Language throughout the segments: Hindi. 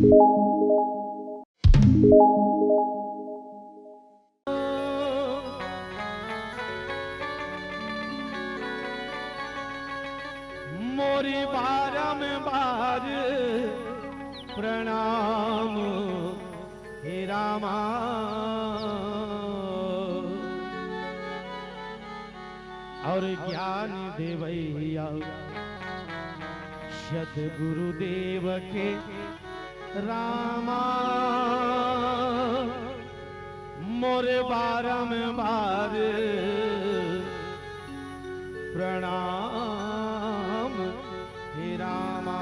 मोरी बारंबार प्रणाम हे रामा। और ज्ञान देवैया सद्गुरुदेव के रामा। मोरे बारंबार प्रणाम हे रामा।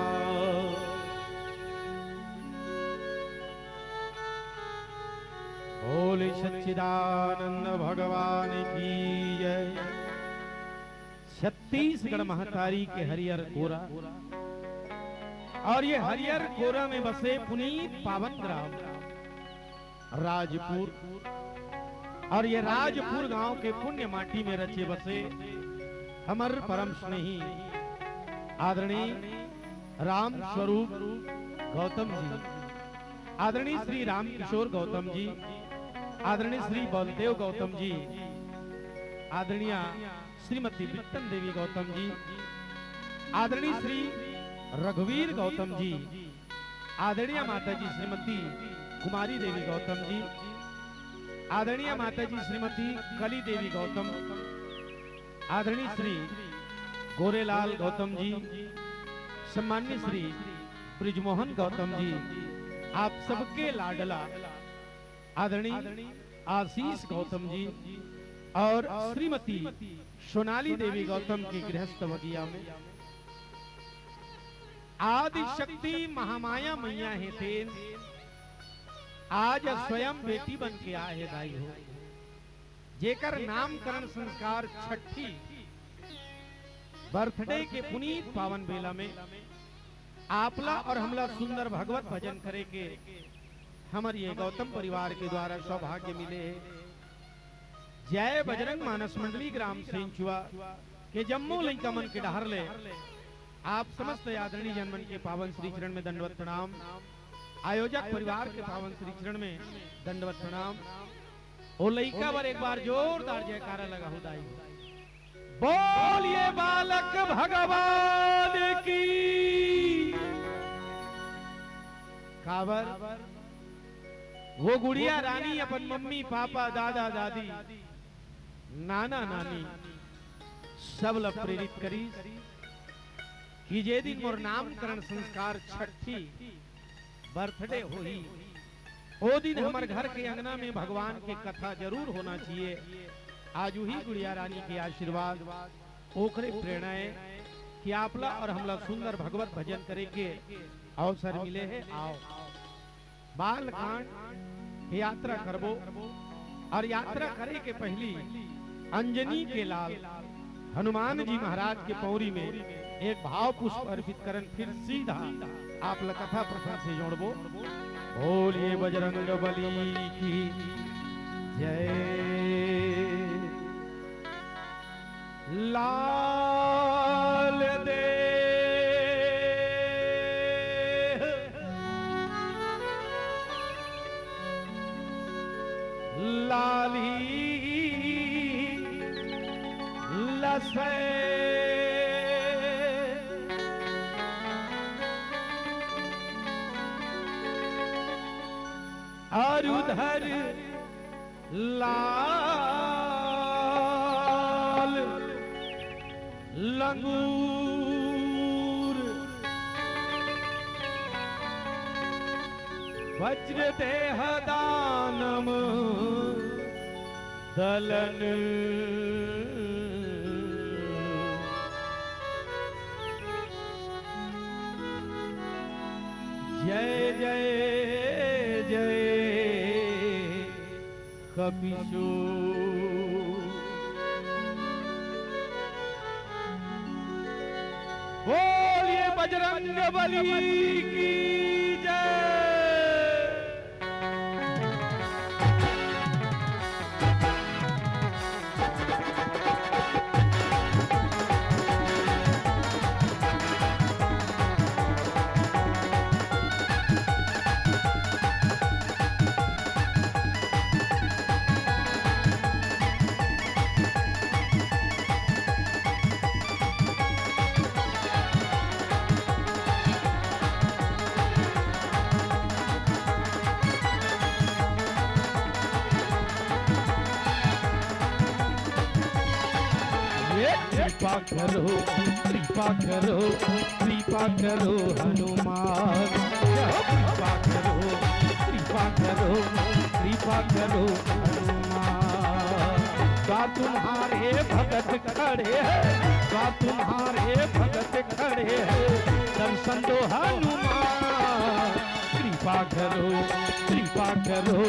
बोले सच्चिदानंद भगवान की जय। छत्तीसगढ़ महतारी के हरिहर कोरा, और ये हरिहर कोरा में बसे पुनीत पावन ग्राम राजपुर, और ये राजपुर गांव के पुण्य माटी में रचे बसे हमर परम स्नेही आदरणीय राम स्वरूप गौतम जी, आदरणीय श्री राम किशोर गौतम जी, आदरणीय श्री बलदेव गौतम जी, आदरणीय श्रीमती बिट्टन देवी गौतम जी, आदरणीय श्री रघुवीर गौतम जी, आदरणीय माताजी श्रीमती कुमारी देवी गौतम जी, आदरणीय माताजी श्रीमती कली देवी गौतम, आदरणीय श्री गोरेलाल गौतम जी, सम्मान्य श्री ब्रिजमोहन गौतम जी, आप सबके लाडला आदरणीय आशीष गौतम जी और श्रीमती सोनाली देवी गौतम की गृहस्थ बगिया में आदि शक्ति महामाया मैया है तेन आज स्वयं बेटी बन के आए दाई हो, जेकर नामकरण संस्कार छठी बर्थडे के पुनीत पावन बेला में आपला और हमला सुंदर भगवत भजन करे के हमर ये गौतम परिवार के द्वारा सौभाग्य मिले है। जय बजरंग मानस मंडली ग्राम सेंचुआ के जम्मू लंका मन के डहर ले आप समस्त आदरणीय जनमन के पावन श्री चरण में दंडवत प्रणाम, आयोजक परिवार के पावन श्री चरण में दंडवत प्रणाम। ओ लइका बर एक बार जोरदार जयकारा लगा हो दाई। बोलिए बालक भगवान की। काबर वो गुड़िया रानी अपन मम्मी पापा दादा दादी नाना नानी सब ला प्रेरित करी कि जे दिन मोर नामकरण संस्कार छठी बर्थडे होई ओ दिन हमार घर के अंगना में भगवान के कथा जरूर होना चाहिए। आज ही गुड़िया रानी के आशीर्वाद ओकरे प्रेरणा है कि आपला और हमला सुंदर भगवत भजन करे के अवसर मिले है। आओ बालकांड यात्रा करबो, और यात्रा करे के पहली अंजनी के लाल हनुमान जी महाराज के पौरी में एक भाव पुष्प अर्पित करन फिर सीधा आप कथा प्रसंग से जोड़बो। बोलिए बजरंग बली की जय। लाल दे लाली लसे और उधर लाल लंगूर वज्र देह दानम दलन जय जय जय कपिशूर। बोलिए बजरंग बली की जय। कृपा करो कृपा करो कृपा करो हनुमान। कृपा करो कृपा करो कृपा करो हनुमान। का तुम्हारे भगत खड़े हैं, का तुम्हारे भगत खड़े हैं, दर्शन दो हनुमान। कृपा करो कृपा करो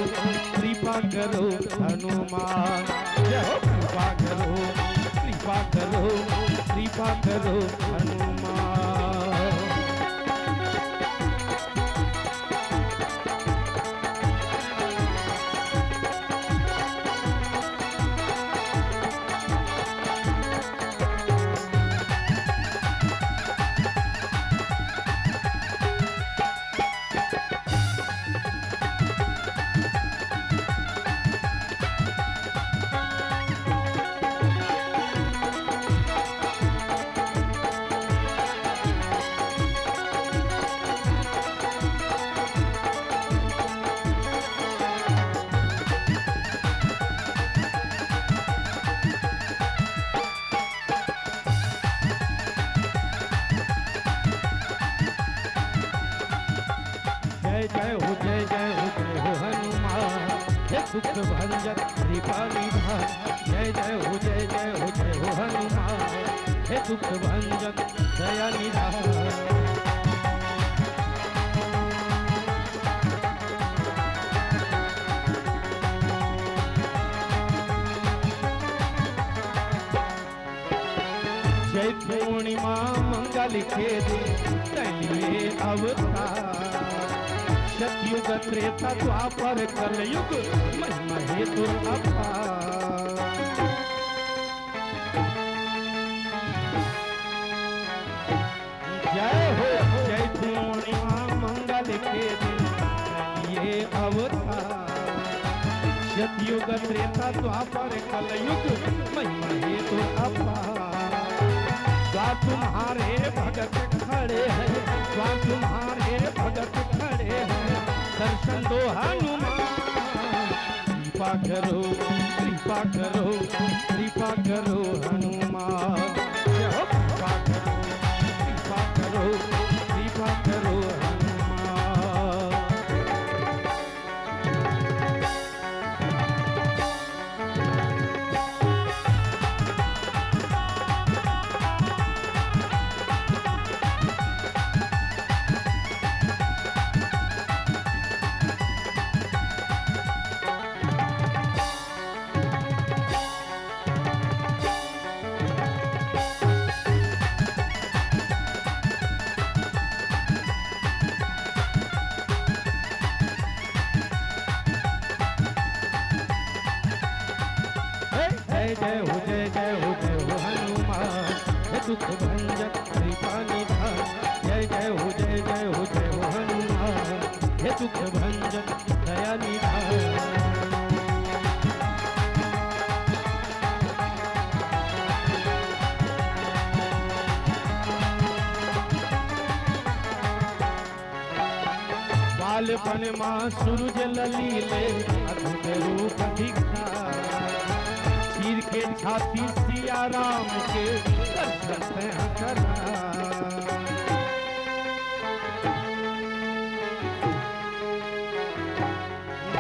कृपा करो हनुमान। जय हो कृपा करो कृपा करो कृपा करो हनुमान। दुख भंजन कृपा निधान। जय जय हो जय जय हो जय हो हनुमान। हे दुख भंजन दया निधान। जय पूर्णिमा मंगल के दिन तैलिए अवतार। सतयुग त्रेता द्वापर कलयुग महिमा हेतु अपार। जय हो जय पूर्णिमा मंगल के दिन ये अवतार। सतयुग त्रेता द्वापर कलयुग महिमा हेतु अपार। द्वा तुम्हारे भगत खड़े हैं, द्वा तुम्हारे भगत खड़े हैं, दर्शन दो हनुमान। कृपा करो कृपा करो कृपा करो हनुमान। कृपा करो कृपा करो कृपा करो हनुमान। जय हो जय जय हो जय हो हनुमान। हे दुख भंजन कृपा निधान। जय जय हो जय जय हो जय हो हनुमान। हे दुख भंजन दया निधान। बालपन मां सूरज ललीले अद्भुत रूप दिखा। तीर के छाती सिया राम के दर्शन करा।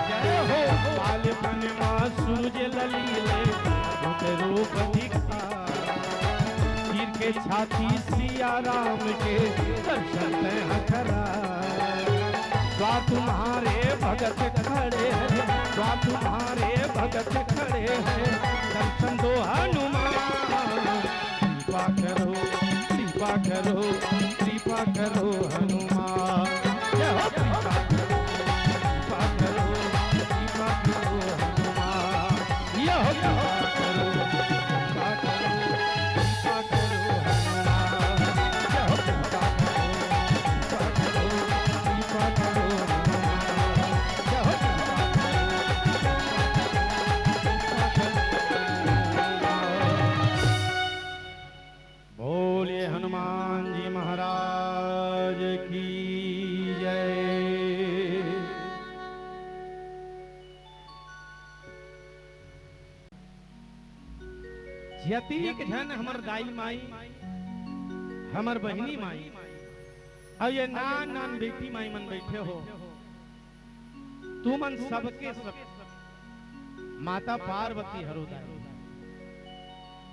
जय हो बालपन मां सूरज ललीले अद्भुत रूप दिखा। तीर के छाती सिया राम के दर्शन करा। द्वा तुम्हारे भगत खड़े हैं, द्वा तुम्हारे भगत खड़े हैं, दर्शन दो हनुमान। कृपा करो कृपा करो कृपा करो हनुमान। जय हो कृपा करो कृपा करो कृपा करो हनुमान। यह कृपा करो कृपा करो कृपा करो हनुमान। जय हो कृपा करो कृपा करो कृपा करो हनुमान। जय हो कृपा करो। बोलिए हनुमान जी महाराज की। यतीक झन हमर दाई माई हमर बहिनी माई और ये नान नान बेटी माई मन बैठे हो, तू मन सबके सब माता पार्वती हरुदाई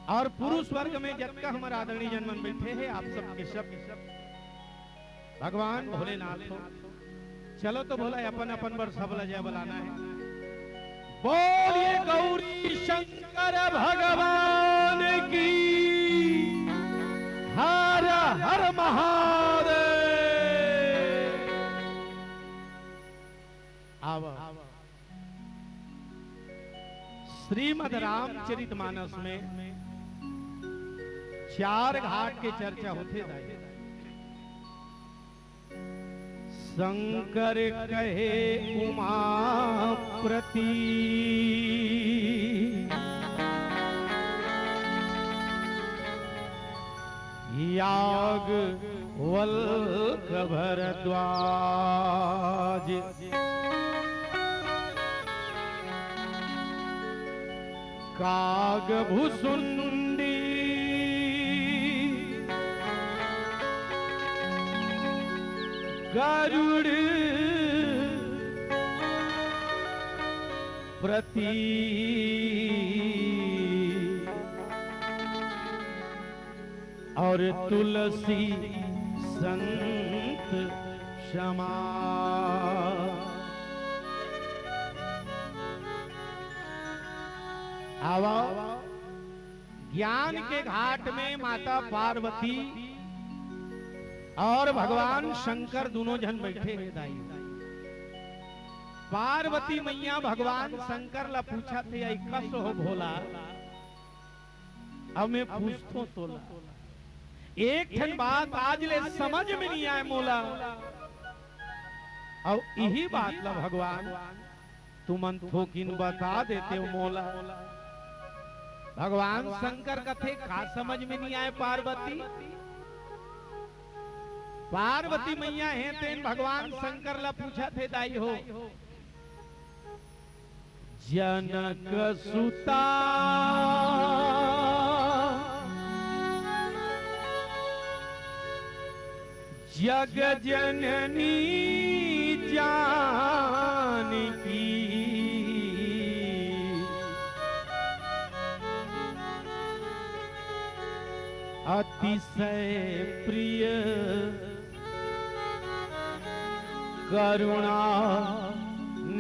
और पुरुष वर्ग में जबका हमारे आदरणीय जन मन बैठे हैं, आप सबके सब भगवान भोलेनाथ हो। चलो तो बोला अपन अपन बर सब लजय बुलाना है। बोलिए गौरी शंकर भगवान की, हर हर महादेव। आवा श्रीमद् रामचरितमानस में 4 घाट के चर्चा होते जाए। शंकर कहे उमापति, याग वल्क भरद्वाज, काग भुसुंडी, गरुड़ प्रति, और तुलसी संत क्षमा। आवा ज्ञान के घाट में माता पार्वती और भगवान शंकर दोनों जन बैठे हैं दाई। पार्वती मैया भगवान शंकर ला पूछा थे आई कस हो भोला, अब मैं पूछतो तोला, एक ठन बात आज ले समझ में नहीं आए मोला, और यही बात ला भगवान तुमन थोकिन बता देते हो मोला। भगवान शंकर कथे का समझ में नहीं आए पार्वती। पार्वती मैया है तेन भगवान शंकर ला पूछा थे दाई हो, जनक सुता जग जननी जानकी, अतिशय प्रिय करुणा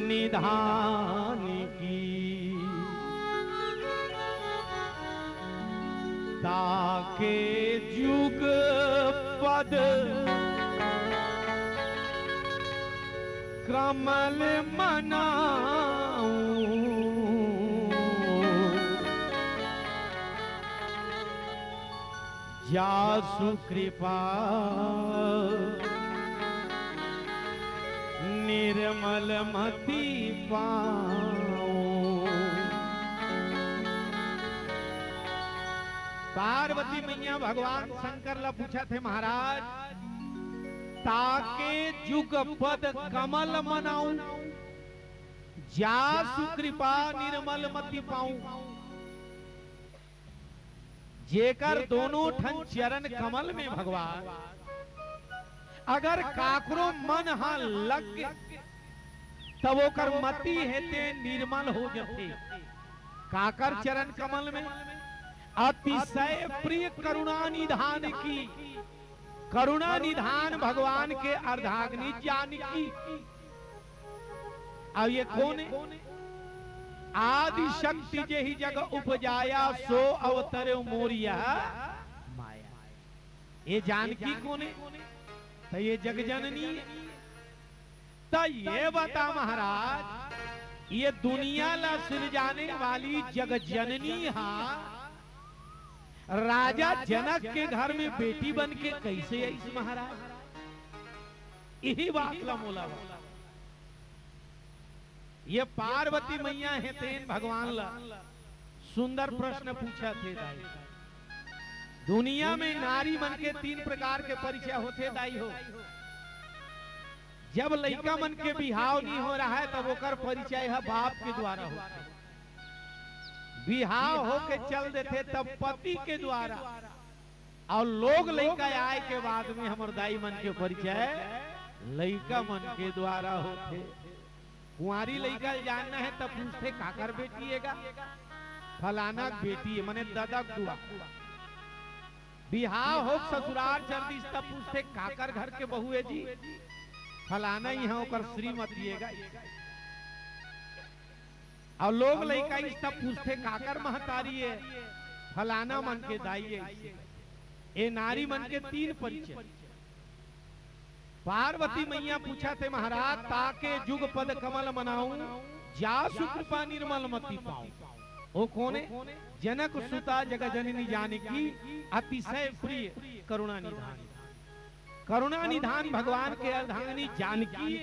निधान की, ताके जुग पद कमल मनाऊं, जासु कृपा निर्मल मति पाऊं। पार्वती मैया भगवान शंकर ला पूछा थे महाराज, ताके जुग पद कमल मनाऊं, जासु कृपा निर्मल मति पाऊं। जेकर दोनों ठन चरण कमल में भगवान, अगर काकरो मन हा लग तब ओकर मति हेते निर्मल हो जाते। काकर चरण कमल में अतिशय प्रिय करुणा निधान की, करुणा निधान भगवान के अर्धाग्नि जान की। अब ये कौन है? आदि शक्ति जेहि जग उपजाया सो अवतर मोरिया माया। ये जानकी कौन है? तो ये जग जननी है। तो ये बता महाराज, ये दुनिया ला सृजाने वाली जग जननी हा राजा जनक के घर में बेटी बन के कैसे आई महाराज? यही बात ला मोला। ये पार्वती मैया है तेन भगवान ला सुंदर प्रश्न पूछा थे दाई। दुनिया में नारी मन के 3 प्रकार के परिचय होते दाई हो। जब लड़का मन के बिहाव नहीं हो रहा है तब ओकर परिचय है बाप के द्वारा होता है। बिहाव होके चल देते तब पति के द्वारा, और लोग लड़का आए के बाद में हमर दाई मन के परिचय लड़का मन के द्वारा होते। कुंवारी लड़का जानना है तब पूछते काकर बेटी हैगा, फलाना बेटी है, मने दादा दुआ। बिहाव हो ससुराल चल दी तब पूछते काकर घर के बहू है जी, फलाना यहाँ ओकर श्रीमती हैगा। और लोग लड़का तब पूछते काकर महतारी है, फलाना मन के दाई है। ए नारी मन के तीन परिचय। पार्वती मैया पूछा थे महाराज ताके जुग पद कमल मनाऊं, जासु कृपा निर्मल मति पाऊं। वो कौन है? जनक सुता जग जननी जानकी, अतिशय प्रिय करुणा निधान। करुणा निधान भगवान के अर्धांगिनी जानकी,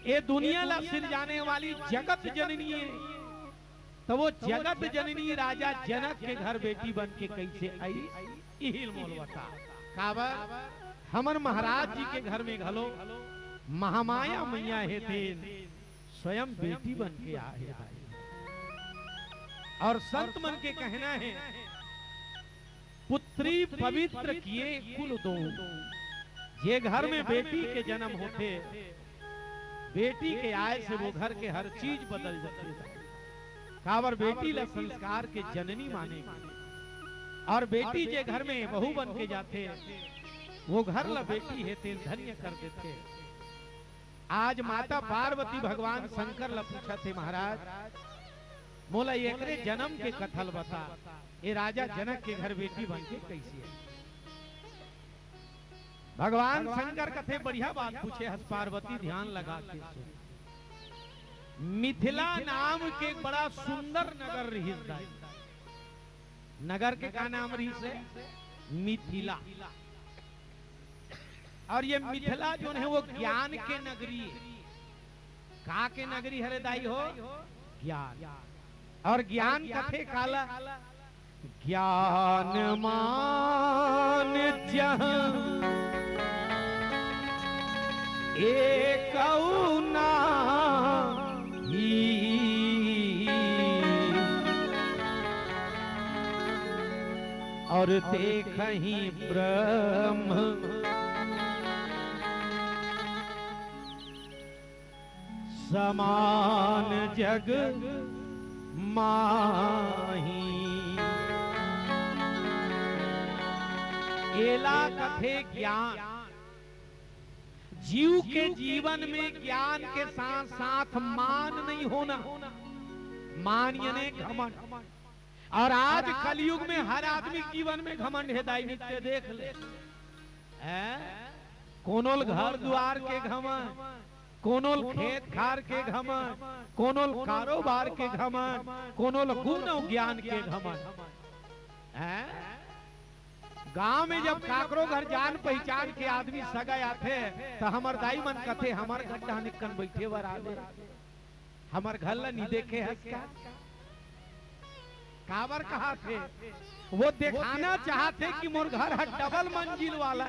ये दुनिया ला सिर जाने वाली जगत जननी है। तो वो जगत जननी राजा जनक के घर बेटी बन के कैसे आई? इहिल मोल बता। काबर हमर महाराज जी के घर में घलो महामाया मैया है थे, स्वयं बेटी बन के आए। और संत मन के कहना है पुत्री पवित्र किए कुल दो। ये घर में बेटी के जन्म होते, बेटी के आय से वो घर के हर चीज बदल जाती। काबर बेटी ला संस्कार के जननी माने, और बेटी जे घर में बहू बन के जाते वो घर ला बेटी है तेल धन्य कर देते। आज माता पार्वती भगवान शंकर ला पूछा थे महाराज मोला एकरे जन्म के कथल बता, ये राजा जनक के घर बेटी बन के कैसी है? भगवान शंकर कथे बढ़िया बात पूछे। हस पार्वती ध्यान लगा के मिथिला नाम के बड़ा सुंदर नगर रही। नगर के का नाम रही से? मिथिला। और ये मिथिला जो है वो ज्ञान के नगरी है। का के नगरी हरे दाई हो? ज्ञान। और ज्ञान कथे काला ज्ञान मान जहां एक और देखहि ब्रह्म समान जग माही। एला कथे ज्ञान। जीव के जीवन में ज्ञान के साथ साथ मान नहीं होना। मान यानी घमंड। और आज कलयुग में हर आदमी जीवन में घमंड है। दाई नित्य देख ले, कोनोल घर द्वार के घमंड, कोनोल खेत खार के घमंड, कोनोल कारोबार के घमंड, कोनोल गुण और ज्ञान के घमंड। गांव में जब काकरो घर जान पहचान के आदमी सगा आते तो हमर दाई मन कथे हमर गड्ढा निकन बैठे बर आले, हमर घर ला नहीं देखे हस का काबर कहा थे? वो दिखाना चाहते कि मोर घर है डबल मंजिल वाला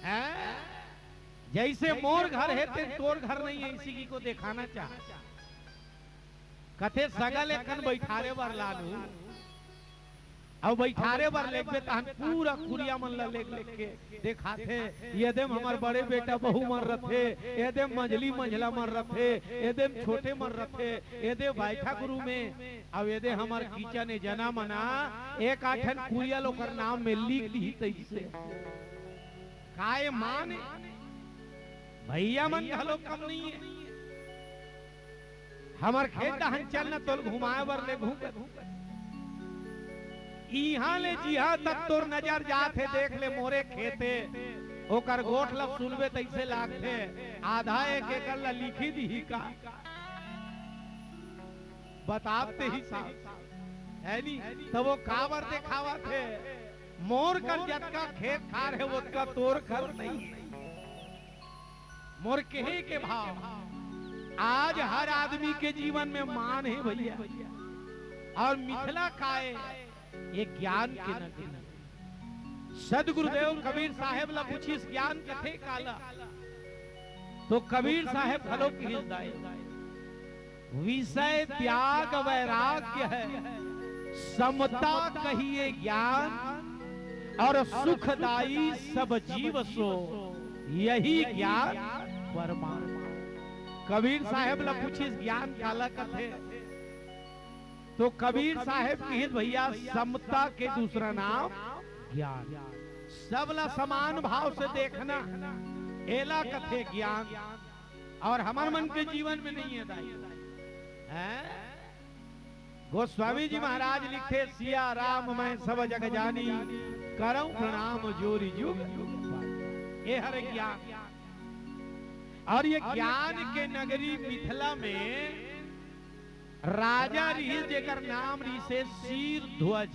है। जैसे मोर घर है ते तोर घर नहीं है, इसी को दिखाना चाह। कथे सगा लेकन बैठारे बर लालू, अब बैठारे बर लेके तहन पूरा कुरिया मन ला लेक के देखाथे। ये देम हमार बड़े बेटा बहू मन रथे, ये देम मंझली मंझला मन रथे, ये देम छोटे मन रथे, ये दे बैठा गुरु में। अब ये दे हमार कीचा ने जना मना एक आठन कुरिया लोकर नाम में लिख दी तैसे काय माने भैया मन हलो कम नहीं है। हमार खेत हन चलना तोल घुमाए बर ले घूम इहा ले जिहा तक तोर नजर जाते देख ले मोरे खेते ओकर गोठ लब सुनबे तैसे लागते आधा एक एकड़ ला लिखी दी का बताते ही साहब है नी। तब वो काबर दिखावा थे मोर कर जतका खेत खार है वो का तोर घर नहीं। मोर कहे के भाव आज हर आदमी के जीवन में मान है भैया। और मिथिला काए ये ज्ञान के नगरी। सदगुरुदेव कबीर साहेब ला पूछी ज्ञान कथे काला तो कबीर साहेब खलो की विषय त्याग वैराग्य है, समता कहिए ज्ञान, और सुखदाई सब जीव सो यही ज्ञान परमात्मा। कबीर साहेब ला पूछे ज्ञान काला कथे, तो कबीर साहेब कहे भैया समता के दूसरा नाम ज्ञान। सबला समान भाव से देखना एला कथे ज्ञान, और हमारे मन के जीवन में नहीं है दाई। गोस्वामी जी महाराज लिखे सिया राम मैं सब जग जानी, करऊं प्रणाम जोरी जुग जुग। ये हर ज्ञान, और ये ज्ञान के नगरी मिथिला में राजा रही जेकर नाम रही से शीर ध्वज।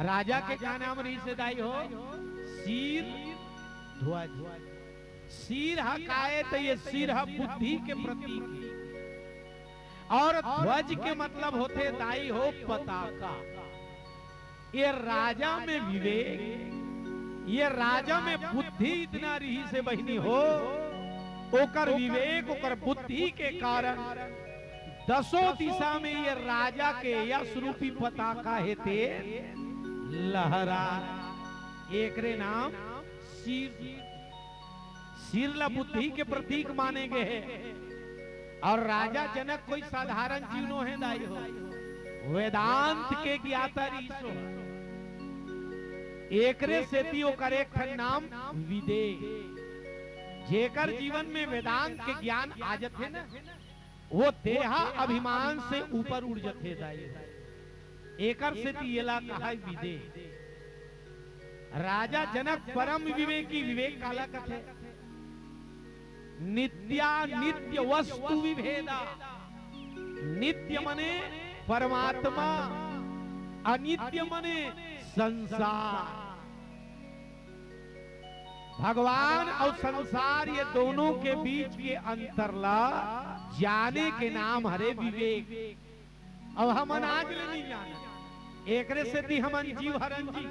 राजा के क्या नाम रही से दाई हो? शीर ध्वज। शीर हकाए तो ये शीर बुद्धि के प्रतीक, और ध्वज के मतलब होते दाई हो पताका। ये राजा में विवेक, ये राजा में बुद्धि इतना रही से बहिनी हो, ओकर विवेक ओकर बुद्धि के कारण दसों दिशा में ये राजा के यश रूपी पताका हेते लहरा। एकरे नाम शीर। शीरला बुद्धि के प्रतीक माने गए हैं। और राजा जनक कोई साधारण जीवनो है दाई हो, वेदांत के ज्ञाता रीसो। एकरे सेती ओकर एक नाम विदेह। जेकर जीवन में वेदांत के ज्ञान आ जाते ना, वो देहा अभिमान से ऊपर उड़ जाते दाई। एकर सेती येला कहा विदेह। राजा जनक परम विवेकी, विवेक काला कथे नित्या नित्य वस्तु विभेदा। नित्य मने परमात्मा, अनित्य मने संसार। भगवान और संसार ये दोनों के बीच के अंतर ला जाने के नाम हरे विवेक। अब हम आज ले नहीं जाना, एकरे से दी हमन जीव हरन जी।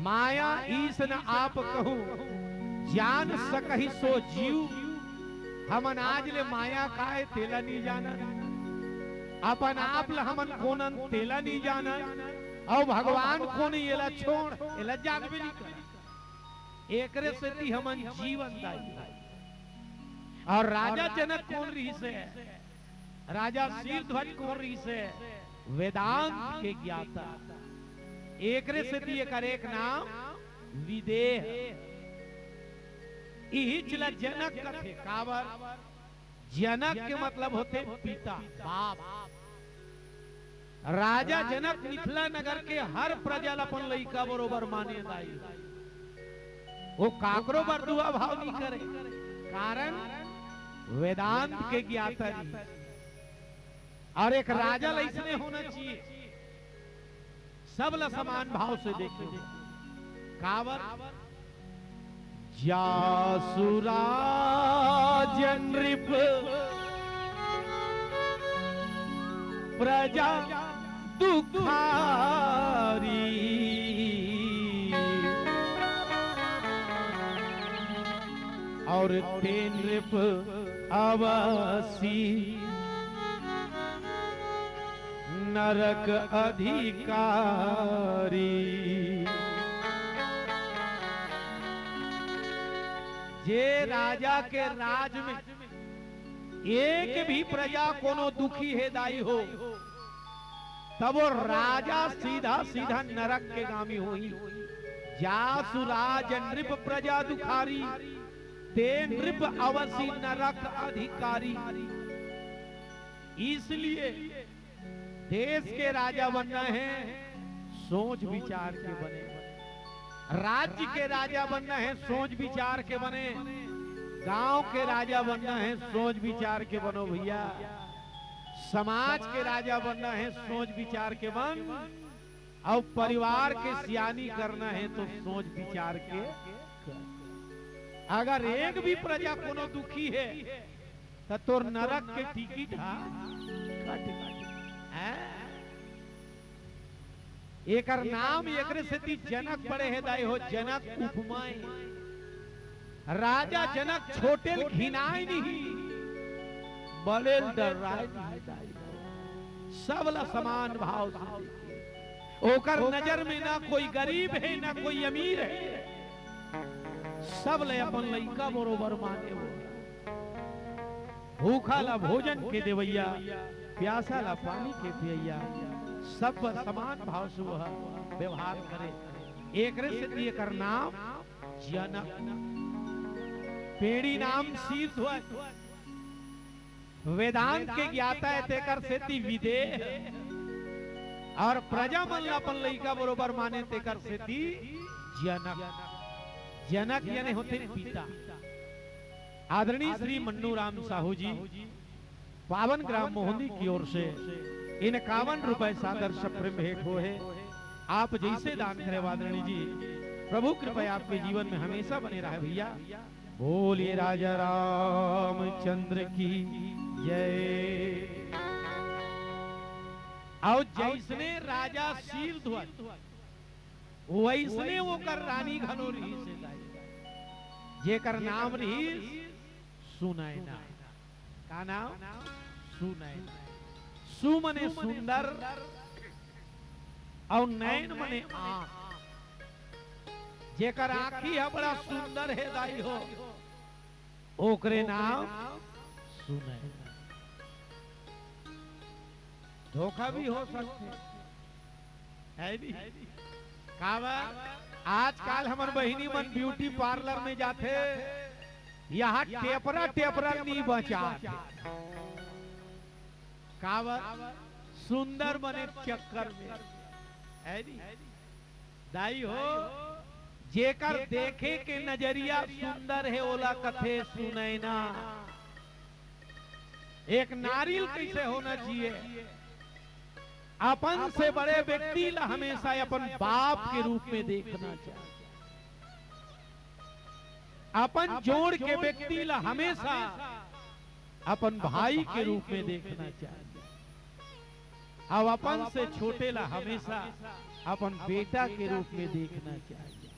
माया ईस न आप कहूं, जान सकहि सो जीव। हमन आज ले माया काहे तेला नहीं जाना, अपन आप ला हमन कोनन तेला नहीं जाना, और भगवान को नहीं एला छोड़ एला जाग भी नहीं कर। एकरे से दी हमन जीवन दाई। और राजा जनक कौन रही से? राजा शीर ध्वज कौन रही से? वेदांत के ज्ञाता। एकरे से दी एकर एक नाम विदेह। यही चला जनक कथे कावर। जनक के मतलब होते पिता, बाप। राजा जनक मिथिला नगर के हर प्रजा अपन लइका बरोबर माने दाई। वो काकरो बरदुआ भाव नहीं करे, कारण वेदांत के ज्ञाता नहीं। और एक राजा ऐसने होना चाहिए, सब ला समान भाव से देखे। कावर जासुराज नृप प्रजा दुखारी, और ते नृप अवसी नरक अधिकारी। जे राजा के राज में एक भी प्रजा कोनो दुखी है दाई हो, तब वो राजा सीधा सीधा नरक के गामी होई। जासुराज नृप प्रजा दुखारी, ते नृप अवसी नरक अधिकारी। इसलिए देश के राजा बनना है सोच विचार के बने, राज्य के राजा बनना है सोच विचार के बने, गांव के राजा बनना है सोच विचार के बनो भैया, समाज के राजा बनना है सोच विचार के बन, और परिवार के सियानी करना है तो सोच विचार के कर। अगर एक भी प्रजा कोनो दुखी है तो तोर नरक के टिकट एकर नाम एकरे से जनक पड़े है दाई हो। जनक उपमाए। राजा जनक छोटे घिनाए नहीं, बड़े डर रहा है, सबला समान भाव से देखे। ओकर नजर में ना कोई गरीब है ना कोई अमीर है, सब ले अपन लइका बरोबर माने हो। भूखा ला भोजन के देवैया, प्यासा ला पानी के पियैया, सब पर समान भाव से वह व्यवहार करे। एक से दिए कर नाम जनक, पेड़ी नाम शीर्ष वेदांत के ज्ञाता है तेकर सेती विदेह, और प्रजा मन अपन लइका बरोबर माने तेकर सेती जनक। जनक यानी होते पिता। आदरणीय श्री मन्नू राम साहू जी पावन ग्राम मोहनी की ओर से 51 रुपए सादर सप्रेम भेंट हो है। आप जैसे दान करे आदरणीय जी, प्रभु कृपया आपके जीवन में हमेशा बने रहे भैया। बोलिए राजा रामचंद्र की जय। और जैसने राजा शील ध्वज वैसने वो कर रानी घनो रही से जेकर नाम रही सुनैना। का नाम? सुनैना। सु मने सुंदर और नैन मने आंख। जेकर आंखी है बड़ा सुंदर है दाई हो, ओकरे नाम सुनैना। धोखा भी हो सकते है भी। कावा आजकल हमार बहिनी मन ब्यूटी पार्लर में जाते, यहाँ टेपरा टेपरा नहीं बचा। कावा सुंदर बने चक्कर में है दाई हो। जेकर देखे के नजरिया सुंदर है ओला कथे सुनैना। एक नारियल कैसे होना चाहिए? अपन से बड़े व्यक्ति ला हमेशा अपन बाप के रूप में देखना चाहिए। अपन जोड़ के व्यक्ति ला हमेशा अपन भाई के रूप में देखना चाहिए। अब अपन से छोटे ला हमेशा अपन बेटा के रूप में देखना चाहिए।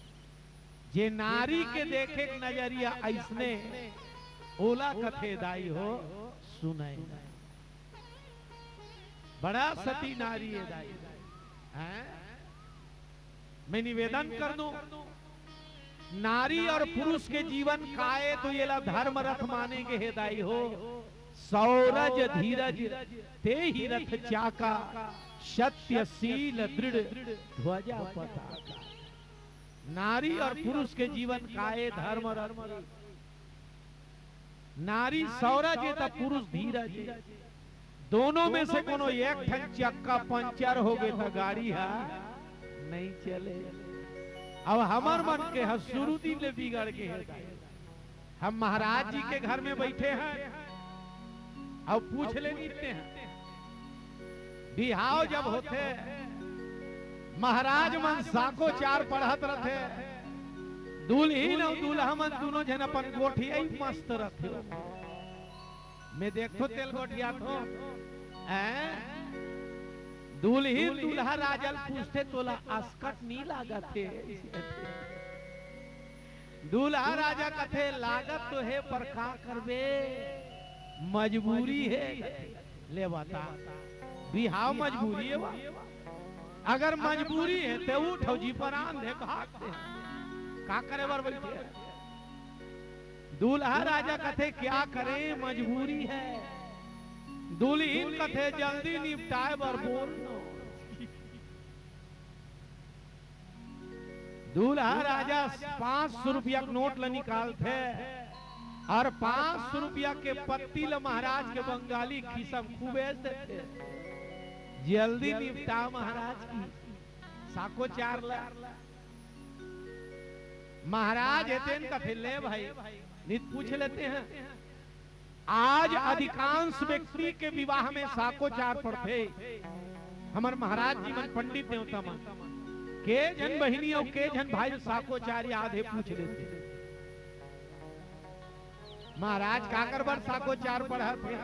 जे नारी के देखे नजरिया ऐसने ओला कथे दाई हो सुनैना। बड़ा सती नारी है दाई। मैं निवेदन कर दूं, नारी और पुरुष के जीवन काए तो ये ला धर्म रथ मानेंगे हे दाई हो। सौरज धीरज ते ही रथ चाका, सत्यशील दृढ़ ध्वजा पताका। नारी और पुरुष के जीवन काए धर्म रथ। नारी सौरज है तब पुरुष धीरज है। दोनों में से कोनो एक ठन चक्का पंचर हो गए था गाड़ी है नहीं चले। अब हमार मन के शुरू दिन ले बिगड़ के है। हम महाराज जी के घर में बैठे हैं, अब पूछ ले नीते हैं बिहाव जब होते महाराज मन साको चार पढ़त रहते, दुल्हीन और दूल्हा मन दोनों जन अपन गोठिया मस्त रहते। मैं देखो तेल गोठिया तो दुल्हीन दूल्हा राजल पूछते तोला अस्कट नहीं लागत थे। दूल्हा राजा कथे लागत तो है पर का करबे मजबूरी है। ले बता बिहाव मजबूरी है वा। अगर मजबूरी है तो उठो जी पर आन दे भागते का करे बर बैठे। दूल्हा राजा कथे क्या करे मजबूरी है। दुल्हीन कथे जल्दी निपटाए बर बोल। दूल्हा राजा 500 रुपया नोट ला निकालते और 500 रुपया के पत्ती ला महाराज के बंगाली खिसम खूबे देते। जल्दी निपटा महाराज की साको चार ला। महाराज एतेन कथे ले भाई नित पूछ लेते हैं। आज अधिकांश व्यक्ति के विवाह में साको चार पड़ते। हमारे महाराज जी मन पंडित देवता मन के जन बहिनी और के जन भाई साको चार आधे पूछ लेते। महाराज काकर बर साको चार पढ़ते।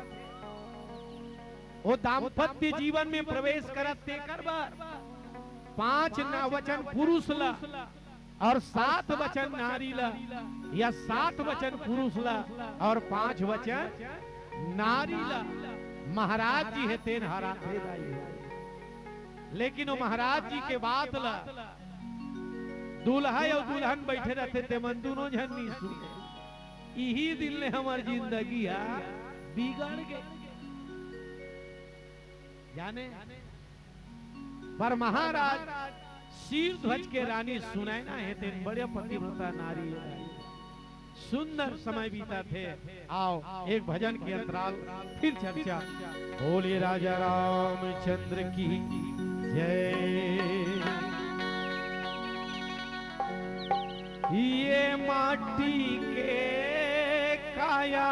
वो दाम्पत्य जीवन में प्रवेश करत कर बार 5 वचन पुरुष ला और 7 वचन नारी ला, या 7 वचन पुरुष ला और 5 वचन नारी ला महाराज जी है तेन हरा थे लेकिन वो महाराज जी के बात ला दूल्हा और दुल्हन बैठे रहते ते मन दोनों जन नहीं सुने। यही दिल ने हमारी जिंदगी बिगड़ गई जाने। पर महाराज शीर ध्वज के रानी सुनाए ना है तेरे बड़े पतिव्रता नारी है। सुंदर समय बीता थे। आओ एक भजन के अंतराल फिर चर्चा। बोले राजा रामचंद्र की जय। ये माटी के काया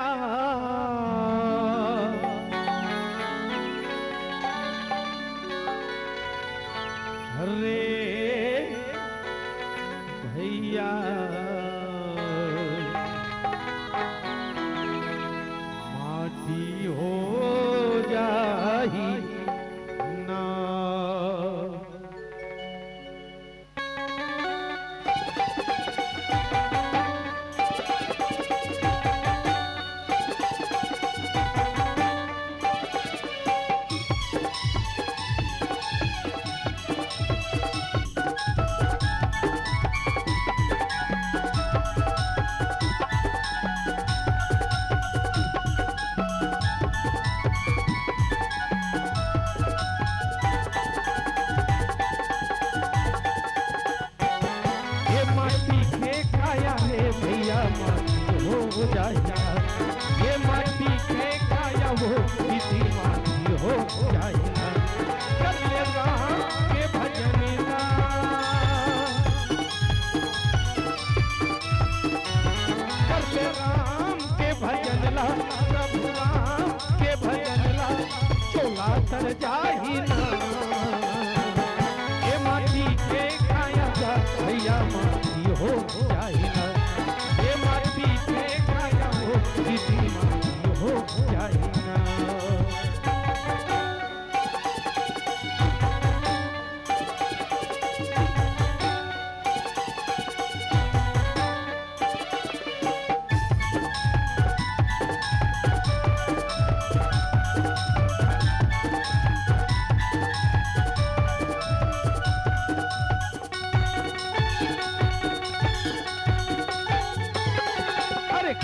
रे भैया माटी हो जाही ना। ये माटी के काया वो किसी माटी हो जाएगा। कर ले राम के भजन ला, कर ले राम के भजन ला, प्रभु राम के भजन ला, चोला तर जाही ना। ये माटी के काया जा भैया माटी हो जाएगा। ये माटी के काया हो किसी माटी हो जाएगा।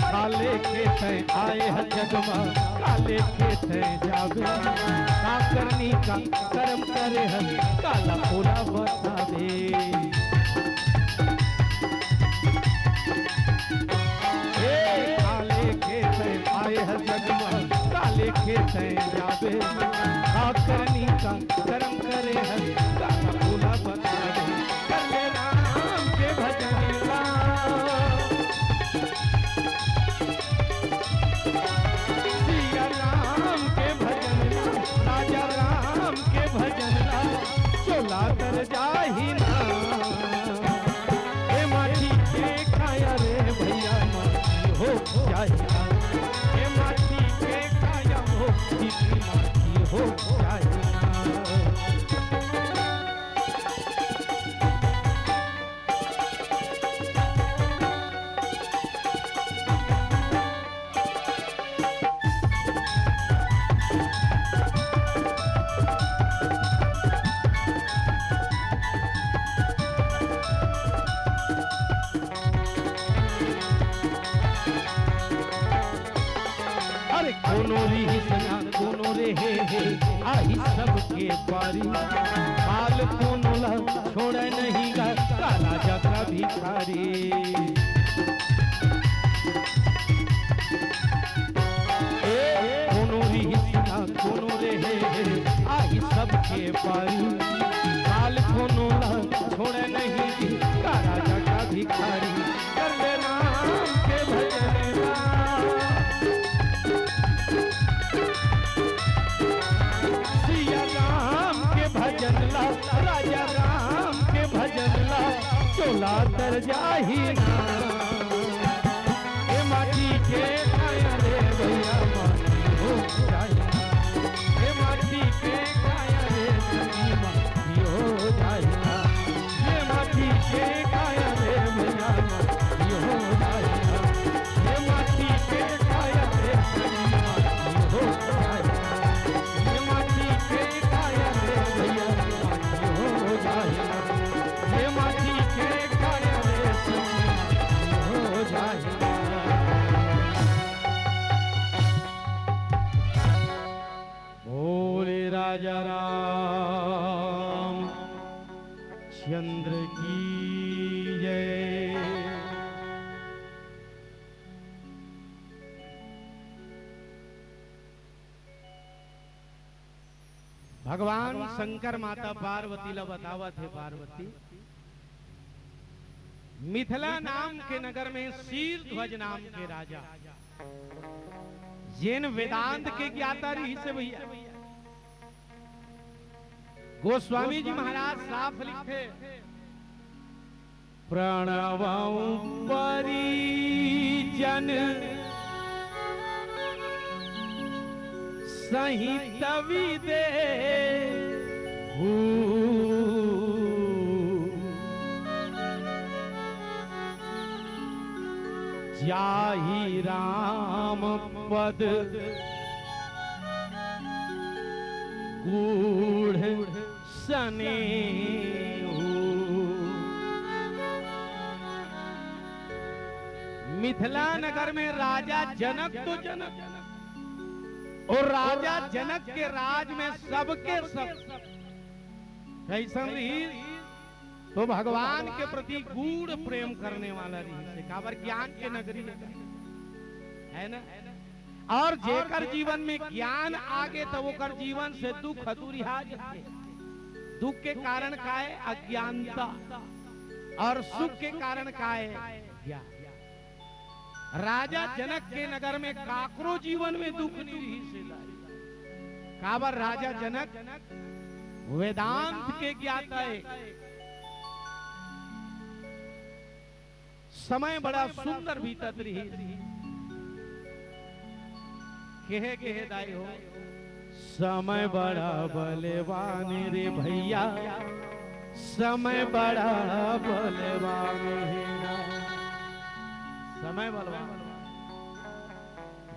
काले खेत आए हैं जगमा, काले खेत जावे का करनी का कर्म करे हम, काला पूरा बता दे। काले खेत आए हैं जगमा, काले खेत जावे का करनी का कर्म करे हम, काला पूरा बता दे। कर ले राम के भजन ला, चोला कर जाही ना। हे माटी के काया रे भैया माटी हो जाएगा। हे माटी के काया हो किसी माटी हो जाएगा। दोनों री सना दोनों रे हे आई सबके पारी, हाल दोनों ला छोड़े नहीं गा काला जगह भिखारी। दोनों री सना दोनों रे हे आई सबके पारी, हाल दोनों ला छोड़े नहीं काला जगह भिखारी। कर ले राम के भजन ला, भजन ला राजा राम के भजन ला, चोला तर जाही ना। ये माटी के काया रे भैया माटी हो जाएगा। ये माटी के काया रे सनी माटी हो जाएगा। ये माटी के काया रे भैया माटी हो जाएगा। ये माटी के काया रे सनी माटी भगवान शंकर माता पार्वती ला बतावत है पार्वती मिथिला नाम के नगर में शीरध्वज नाम के राजा जिन वेदांत के ज्ञाता रही से भैया गोस्वामी जी महाराज साफ लिखे प्रणवं परिजन सहित विदे जाहि राम पद गूढ़ स्नेहु। मिथिला नगर में राजा जनक तो जनक और राजा जनक के राज में सबके सब कैसन रही तो भगवान के प्रति गूढ़ प्रेम करने वाला रही से काबर ज्ञान के नगरी है ना। और जेकर जीवन में ज्ञान आगे तो वो कर जीवन से दुख अधूरिहा जाते। दुख के कारण का है अज्ञानता और सुख के कारण का है ज्ञान। राजा जनक के नगर में काकरो जीवन में दुख नहीं रही से काबर राजा जनक वेदांत के ज्ञाता है। समय बड़ा सुंदर बीतत रही केहे केहे दाई हो समय बड़ा बलवान रे भैया समय बड़ा बलवान है समय बलवान।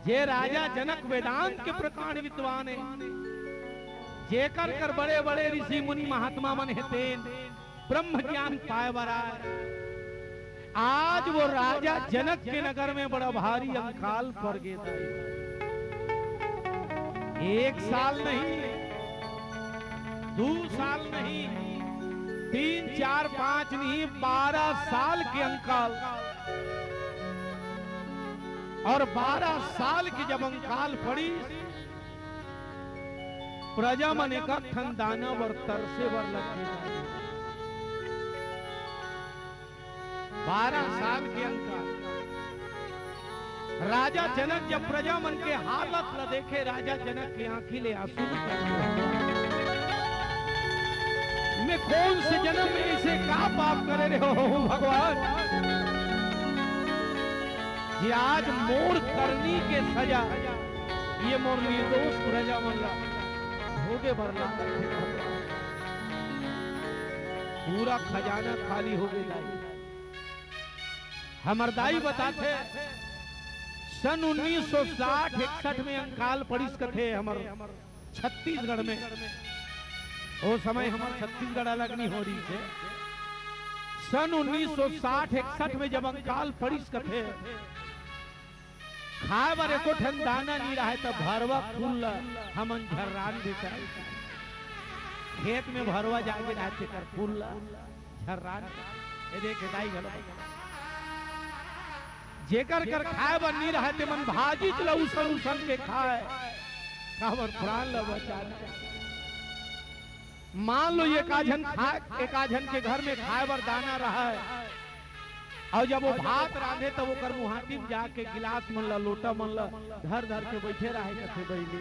जे राजा जनक वेदांत के प्रकांड विद्वान है जे कर बड़े बड़े ऋषि मुनि महात्मा मन हेते ब्रह्म ज्ञान पाए बरा। आज वो राजा जनक के नगर में बड़ा भारी अकाल पड़ गया। एक साल नहीं 2 साल नहीं 3 4 5 नहीं 12 साल के अंकाल और 12 साल की जब अंकाल पड़ी प्रजा मन का ठंडाना और तरसे वर लग गया। 12 साल के अंकाल राजा जनक जब प्रजा मन के हालत ल देखे राजा जनक के आंखिले आंसू मैं कौन से जन्म में इसे का पाप करे रहे हो भगवान ये आज मोर करनी के सजा ये मोर निर्दोष प्रजा मन भोगे भरना पूरा खजाना खाली हो गया। हमर दाई बताते सन 1960-61 में अंकाल पड़िस कथे हमर छत्तीसगढ़ में वो समय हमार छत्तीसगढ़ अलग नहीं हो रही थे। सन 1960-61 में जब अंकाल पड़िस कथे खाए बारे को ठंडाना नहीं रहा तब भरवा फूल हमन झर्रान देता खेत में भरवा जाके रहते कर फूल झर्रान ये देखे दाई गलत जेकर कर खाए बर नहीं रहते मन भाजी चला उसन उसन के खाए काबर प्राण ल बचा। मान लो एक आधन के घर में खाए बर दाना रहा है और जब वो भात रांधे तो वो कर मुहाती में जाके गिलास मन ला लोटा मन ला धर धर के बैठे रहे कथे बैली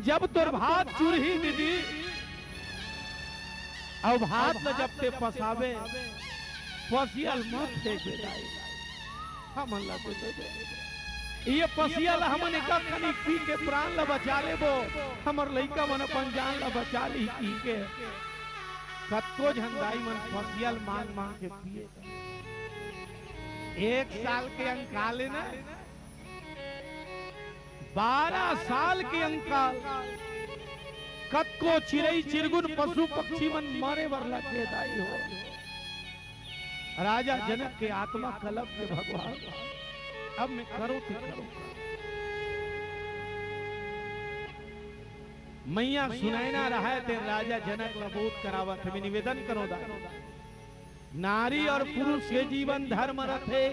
जब तोर भात चूरही दीदी और भात ल जब ते पसावे पसियल मत फेंके दाई हमन ला तो ये पसियल हमन एक कनी पी के प्राण ला बचा लेबो हमर लइका मन अपन जान ला बचा ली पी के कत्तो झंदाई मन पसियल मांग मांग के पिए। 1 साल के अंकाल ना 12 साल के अंकाल कत्को चिड़ई चिरगुन पशु पक्षी मन मारे बर लगे दाई हो। राजा जनक के आत्मा कलप के भगवान अब मैं करो तो करो मैया सुनाई ना रहा है तेरे राजा जनक लबोध करावत में निवेदन करो दा नारी और पुरुष के जीवन धर्म रथे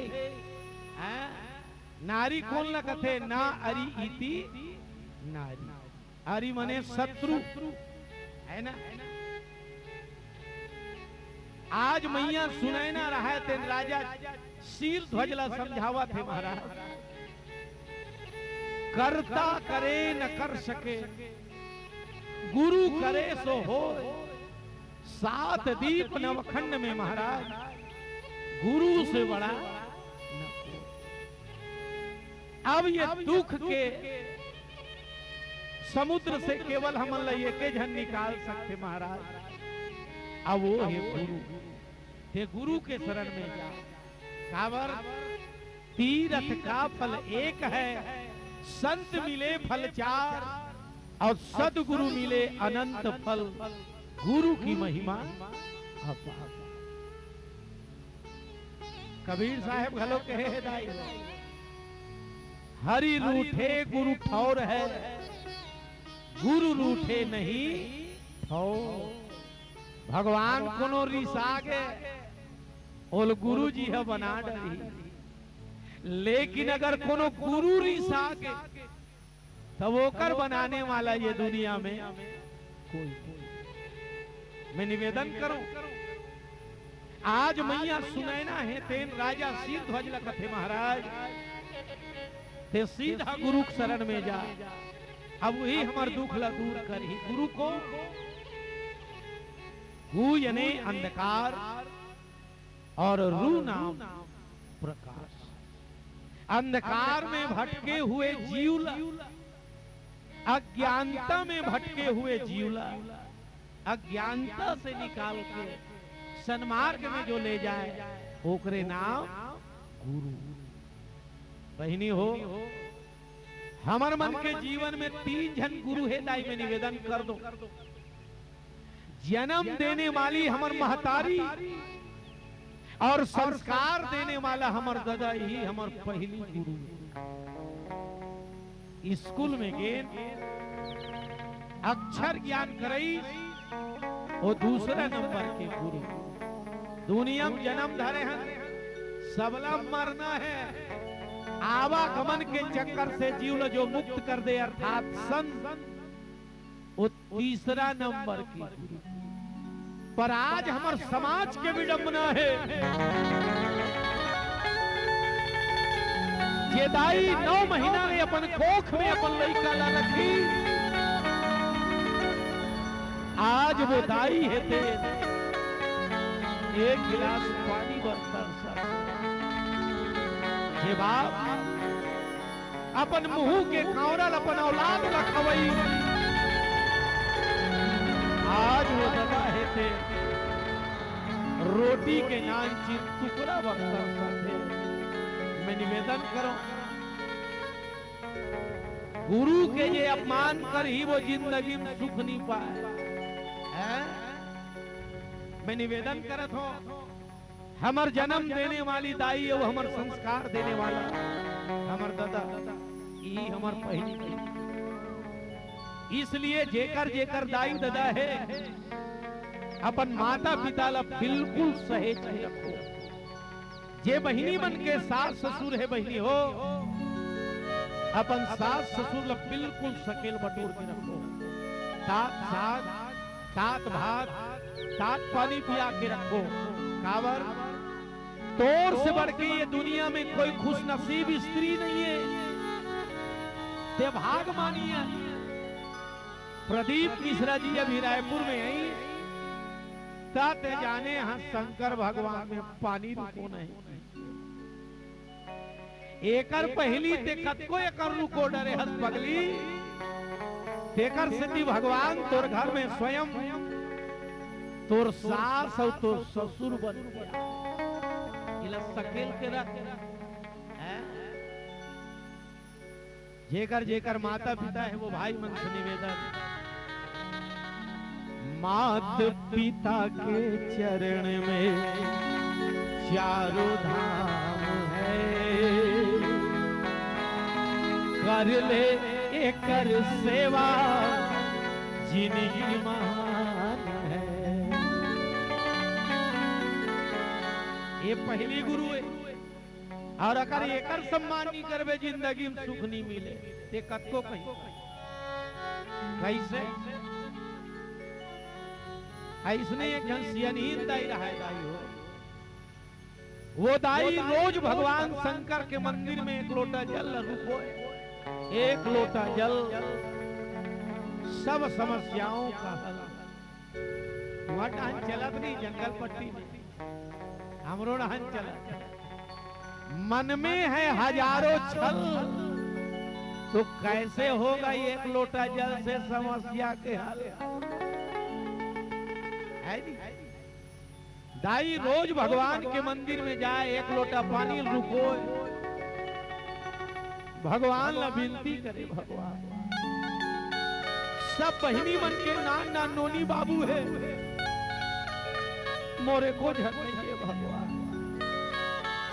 नारी कौन न कथे ना अरि इति नारी हरि मने शत्रु है ना। आज मैया सुनाई ना रहा है तेन राजा शीर ध्वजला समझावा थे महाराज, करता करे न कर सके गुरु करे सो हो, सात दीप नवखंड में महाराज गुरु से बड़ा न कोई। अब ये दुख के समुद्र से केवल हम एक जन निकाल सकते महाराज, अब वो है गुरु। ते गुरु के शरण में जा। कावर तीरथ का फल एक है, संत मिले फल चार, और सदगुरु मिले अनंत फल, गुरु की महिमा अपार। कबीर साहब घलो कहे है दाई, हरि रूठे गुरु ठौर है, गुरु रूठे नहीं ठौर। भगवान कोनो रिसागे ओल गुरु जी है बना डरी, लेकिन अगर कोनो गुरु रिसागे तब ओकर बनाने वाला ये दुनिया में कोई। मैं निवेदन करूं, आज मैया सुनैना है तेन राजा शीर ध्वज लखथे महाराज, ते सीधा गुरु शरण में जा। अब वही हमार दुख ला दूर करी। गुरु को गु यानी अंधकार और रू नाम प्रकाश। अंधकार में भटके हुए जीवला, अज्ञानता में भटके हुए जीवला, अज्ञानता से निकाल के सन्मार्ग में जो ले जाए ओकरे नाम गुरु। बहिनी हो, हमार मन के जीवन में 3 जन गुरु है दाई में निवेदन कर दो। जन्म देने वाली हमर महतारी और संस्कार देने वाला हमर दादा ही हमर पहली गुरु। स्कूल में गेन अक्षर ज्ञान करई वो दूसरा नंबर के गुरु। दुनिया में जन्म धरे हैं, सबला मरना है। आवागमन के चक्कर से जीवन जो मुक्त कर दे अर्थात संत, वो तीसरा नंबर की गुरु। पर आज हमारे समाज के विडंबना है, ये दाई 9 महीना में अपन कोख में अपन लड़का ला रखी, आज वो दाई है ते 1 गिलास पानी बरतर सर। ये बाप अपन मुंह के कावरल अपन औलाद रखवई, आज वो दादा है ते रोटी के नान चीज टुकड़ा बरतर साथे। मैं निवेदन करूं, गुरु के ये अपमान कर ही वो जिंदगी में सुख नहीं पाए। मैं निवेदन करत हूं, हमर जन्म देने वाली दाई है, वो हमर संस्कार देने वाला हमर दादा, ये हमर पहली। इसलिए जेकर जेकर दाई दादा है, अपन माता पिता ला बिल्कुल सहेज के रखो। जे बहिनी मन के सास ससुर है बहिनी हो, अपन सास ससुर ला बिल्कुल सकेल बटोर के रखो। तात साग, तात भात, तात पानी पिया के रखो। कावर तोर से बढ़ के ये दुनिया में कोई खुश नसीब स्त्री नहीं है, ते भाग मानिए। प्रदीप मिश्रा जी अभी रायपुर में आई, ताते जाने यहाँ शंकर भगवान में पानी रुको नहीं। एकर पहली ते कतको एकर रुको डरे हस पगली, तेकर सिद्धि भगवान तोर घर में स्वयं तोर सास और तोर ससुर बन गया। इला सकेल के रख जेकर जेकर माता पिता है वो भाई मन से निवेदन, मात पिता के चरण में चारों धाम है, कर ले एकर सेवा जिंदगी महान है। ये पहली गुरु है, और अगर एकर सम्मान नहीं करबे जिंदगी में सुख नहीं मिले। ते कतको कहीं कैसे ऐसने एक जन सियनहीन दाई रहा है दाई हो। वो दाई रोज भगवान शंकर के मंदिर में एक लोटा जल रुको, एक लोटा जल सब समस्याओं का हल। वहां डहन चलत नहीं जंगल पट्टी में, हमरो डहन चलत। मन में है हजारों छल, तो कैसे होगा एक लोटा जल से समस्या के हल? है नहीं? दाई रोज भगवान के मंदिर में जाए, एक लोटा पानी रुको, भगवान ला विनती करे। भगवान सब बहिनी मन के नान नान नोनी बाबू है, मोरे को झट नहीं है भगवान।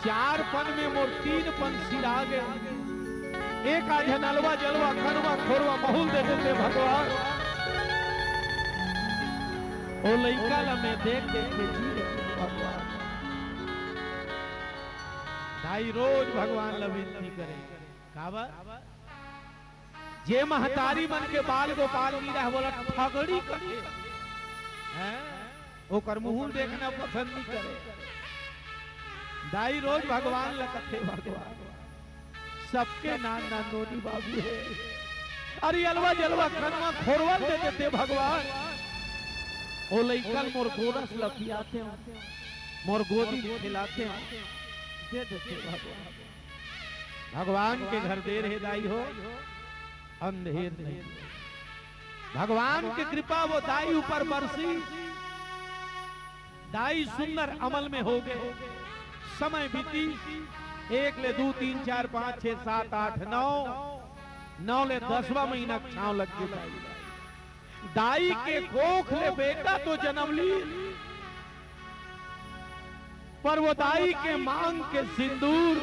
4 पन में मोर 3 पन सिरा गए, एक आज नलवा जलवा खनवा खोरवा बहुल दे देते भगवान। ओ लइका ला मैं देख देख के जी भगवान। दाई रोज भगवान ला विनती करे। काबर जे महतारी मन के बाल गोपाल की रह बोला ठगड़ी करे हैं, ओकर मुंह देखना पसंद नहीं करे। दाई रोज भगवान ला कथे भगवान सबके नान नान नोनी बाबू है। अरे अलवा जलवा खनवा खोरवा दे देते भगवान। ओ लइकल मोर गोरस लपियाते हो, मोर गोदी खिलाते हो, दे देते भगवान। भगवान के घर देर है दाई हो, अंधेर नहीं। भगवान की कृपा वो दाई ऊपर बरसी। दाई सुंदर अमल में हो गए। समय बीती, 1 ले 2 3 4 5 6 7 8 9 ले 10वां महीना छाव लग गया। दाई के कोख ले बेटा तो जन्म ली, पर वो दाई के मांग के सिंदूर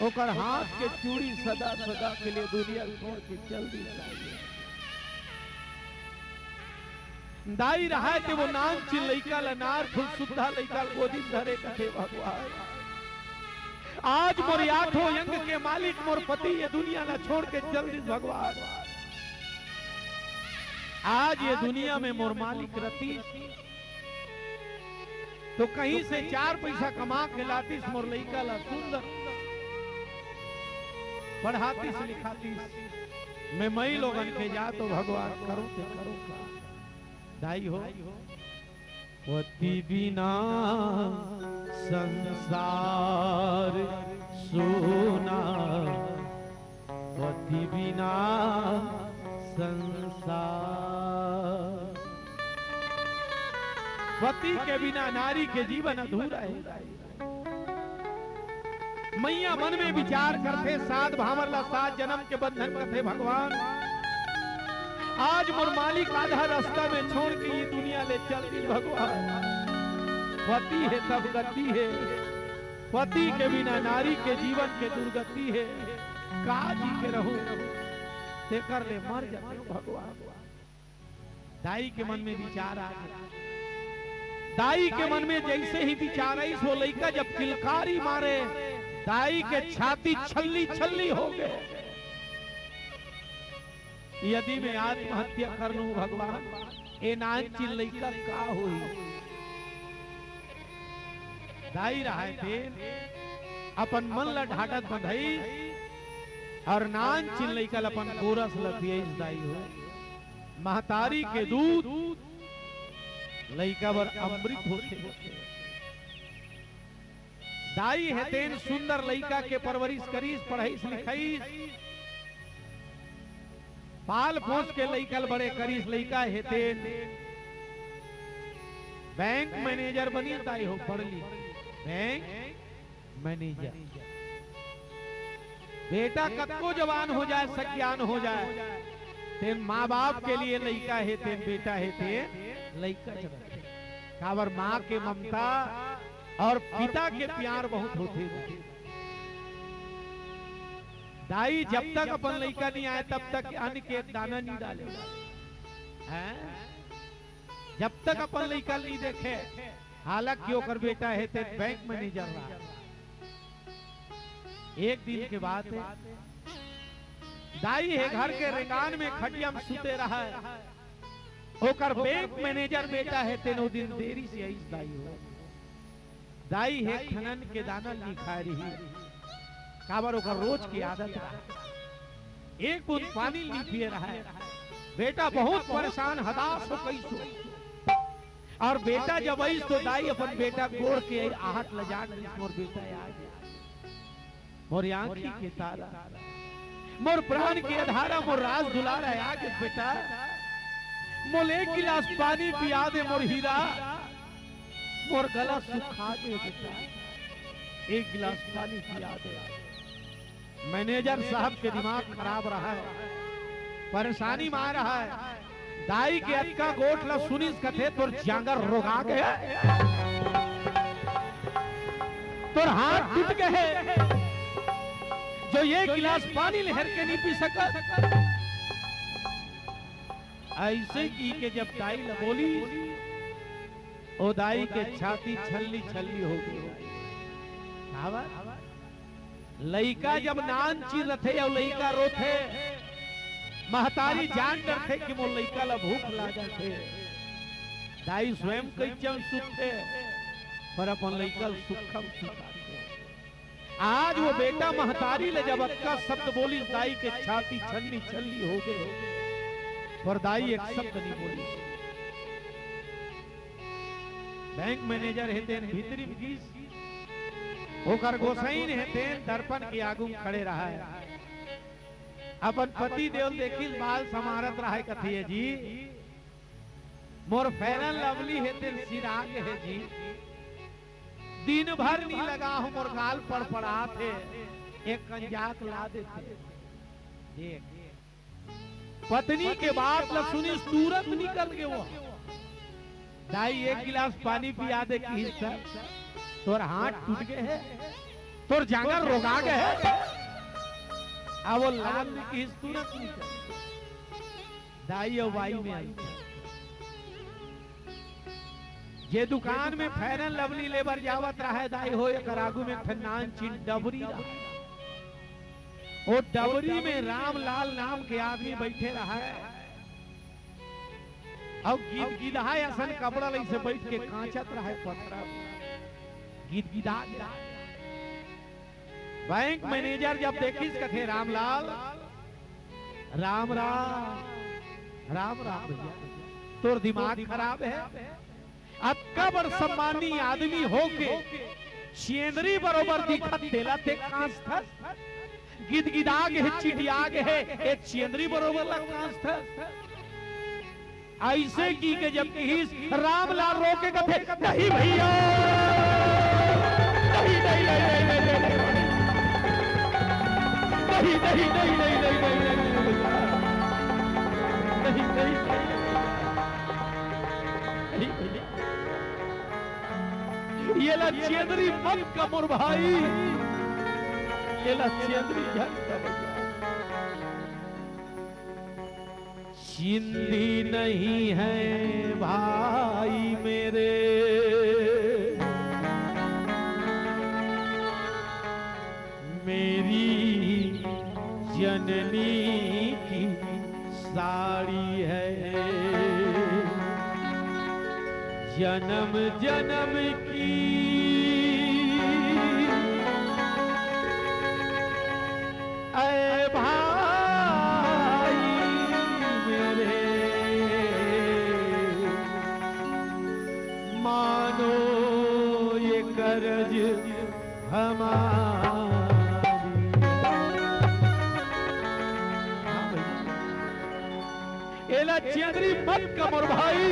ओकर हाथ के चूड़ी सदा सदा के लिए दुनिया छोड़ के चल दी। दाई रहा कि वो नाम चिल लइका लनार फुल सुधा लइका गोदी धरे कथे भगवान। आज मोर 8 अंग के मालिक मोर पति ये दुनिया ना छोड़ के चल दी भगवान। आज ये दुनिया में मोर मालिक रती, तो कहीं से 4 पैसा कमा के लातीस मोर लइका ला सुंदर पढ़ातीस लिखातीस। मैं मई लोगन के जा तो भगवान करो ते करो का। दाई हो पति बिना संसार सोना, पति बिना संसार। पति के बिना नारी के जीवन अधूरा है। मैया मन में विचार करते 7 भामरला 7 जन्म के बंधन करते भगवान। आज मोर मालिक आधा रास्ता में छोड़ के ये दुनिया ले चल दी भगवान। पति है तब गति है, पति के बिना नारी के जीवन के दुर्गति है। काजी के रहूं ते कर ले मर जाते भगवान। दाई के मन में विचार आ गया। दाई के मन में जैसे ही विचार आई, सो लइका जब किलकारी मारे, दाई के छाती छल्ली छल्ली हो गए। यदि मैं आत्महत्या कर लूं भगवान, ए नान चिल लइका का हुई। दाई रहा थे अपन मन ला ढाटत बंधई, और नान चिल लइका अपन कोरस लपियस। दाई हो महतारी के दूध लइका बर अमृत होते। दाई हेतेन सुंदर लइका के परवरिश करीस, पढ़ाईस लिखाईस, पाल पोस के लइकल बड़े करीस। लइका हेतेन बैंक मैनेजर बनी। दाई हो पढ़ ली बैंक मैनेजर। बेटा कतको जवान हो जाए, सज्ञान हो जाए, तेन माँ बाप के लिए लइका हेतेन बेटा हेतेन लइका। काबर माँ के ममता और पिता के प्यार बहुत होते। दाई जब तक अपन लइका नहीं आए तब तक अन्न के एक दाना नहीं डाले। जब तक अपन लइका नहीं देखे, हालांकि ओकर बेटा है ते बैंक मैनेजर रहा। एक दिन के बाद दाई है घर के रेंगान में खटिया में सुते रहा है। ओकर बैंक मैनेजर बेटा है तेनो दिन देरी से आई दाई हो। दाई है खनन के दाना नहीं खा रही काबर ओकर रोज की आदत है। एक बूंद पानी नहीं पिए रहा है। बेटा बहुत परेशान हदास हो कैसो। और बेटा जब आई तो दाई अपन बेटा गोड़ के आहट लजाट मोर बेटा आ गया। मोर आंखी के तारा मोर प्राण की अधारा मोर राज दुलारा आगे बेटा मोल एक गिलास पानी पिया दे मोर हीरा मोर गला सुखा दे बेटा एक गिलास पानी पिया दे। मैनेजर साहब के दिमाग खराब रहा है परेशानी में आ रहा है। दाई के अक्का गोठ ला सुनिस कथे तोर जांगर रोगा गया तोर हाथ टूट गए जो ये गिलास पानी लहर के नहीं पी सकत। ऐसे की के जब दाई ल बोली ओ दाई के छाती छल्ली छल्ली हो गई। लइका जब नान चिर थे और लइका रोथे महतारी जान डरथे कि मोर लइका ला भूख लागल थे। दाई स्वयं कैचन सुख थे पर अपन लइका सुखम सुखाते। आज वो बेटा महतारी ले जब अक्का शब्द बोली दाई के छाती छल्ली छल्ली हो गए पर दाई एक शब्द नहीं बोली। बैंक मैनेजर है तेन भीतरी गीस ओकर गोसाइन है तेन दर्पण के आगू खड़े रहा है। अपन पति देव देखिल बाल समारत रहा है कथिए जी मोर फैरन लवली है तेन सिराग है जी दिन भर नहीं लगा हो मोर गाल पर पड़ा थे एक कंजाक ला देते। देख पत्नी के बात ला सुनी तुरंत निकल गए वो। दाई एक गिलास पानी पिया दे की हिस्सा तोर हाथ टूट गए है तोर जांगर रोगा गए है अब वो लाल की तुरंत निकल। दाई और बाई में आई ये दुकान में फैरन लवली लेबर जावत रहा दाई हो एकर आगू में नान चीन डबरी रहा। वो डबरी में रामलाल नाम के आदमी बैठे रहा है और गीत गिधा असन कपड़ा लई से बैठ के कांचत रहा है पथरा गीत गिधा। बैंक मैनेजर जब देखिस कथे रामलाल राम राम राम राम भैया तोर दिमाग खराब है। अक्का बर सम्मानी आदमी होके चेंदरी बरोबर दिखत देला ते कांस था गिदगिदाग है चिटियाग है एक चेंदरी बरोबर ला कांस था। ऐसे की के जब कहिस रामलाल रोके कथे नहीं भैया नहीं नहीं नहीं नहीं नहीं नहीं नहीं नहीं नहीं नहीं ये ला चेंदरी मत कमर भाई ये ला चेंदरी चिंदी नहीं है भाई मेरे मेरी जननी की साड़ी है जन्म जन्म की ऐ भाई मेरे मानो ये कर्ज हमारी। एला चेंदरी मत कमर भाई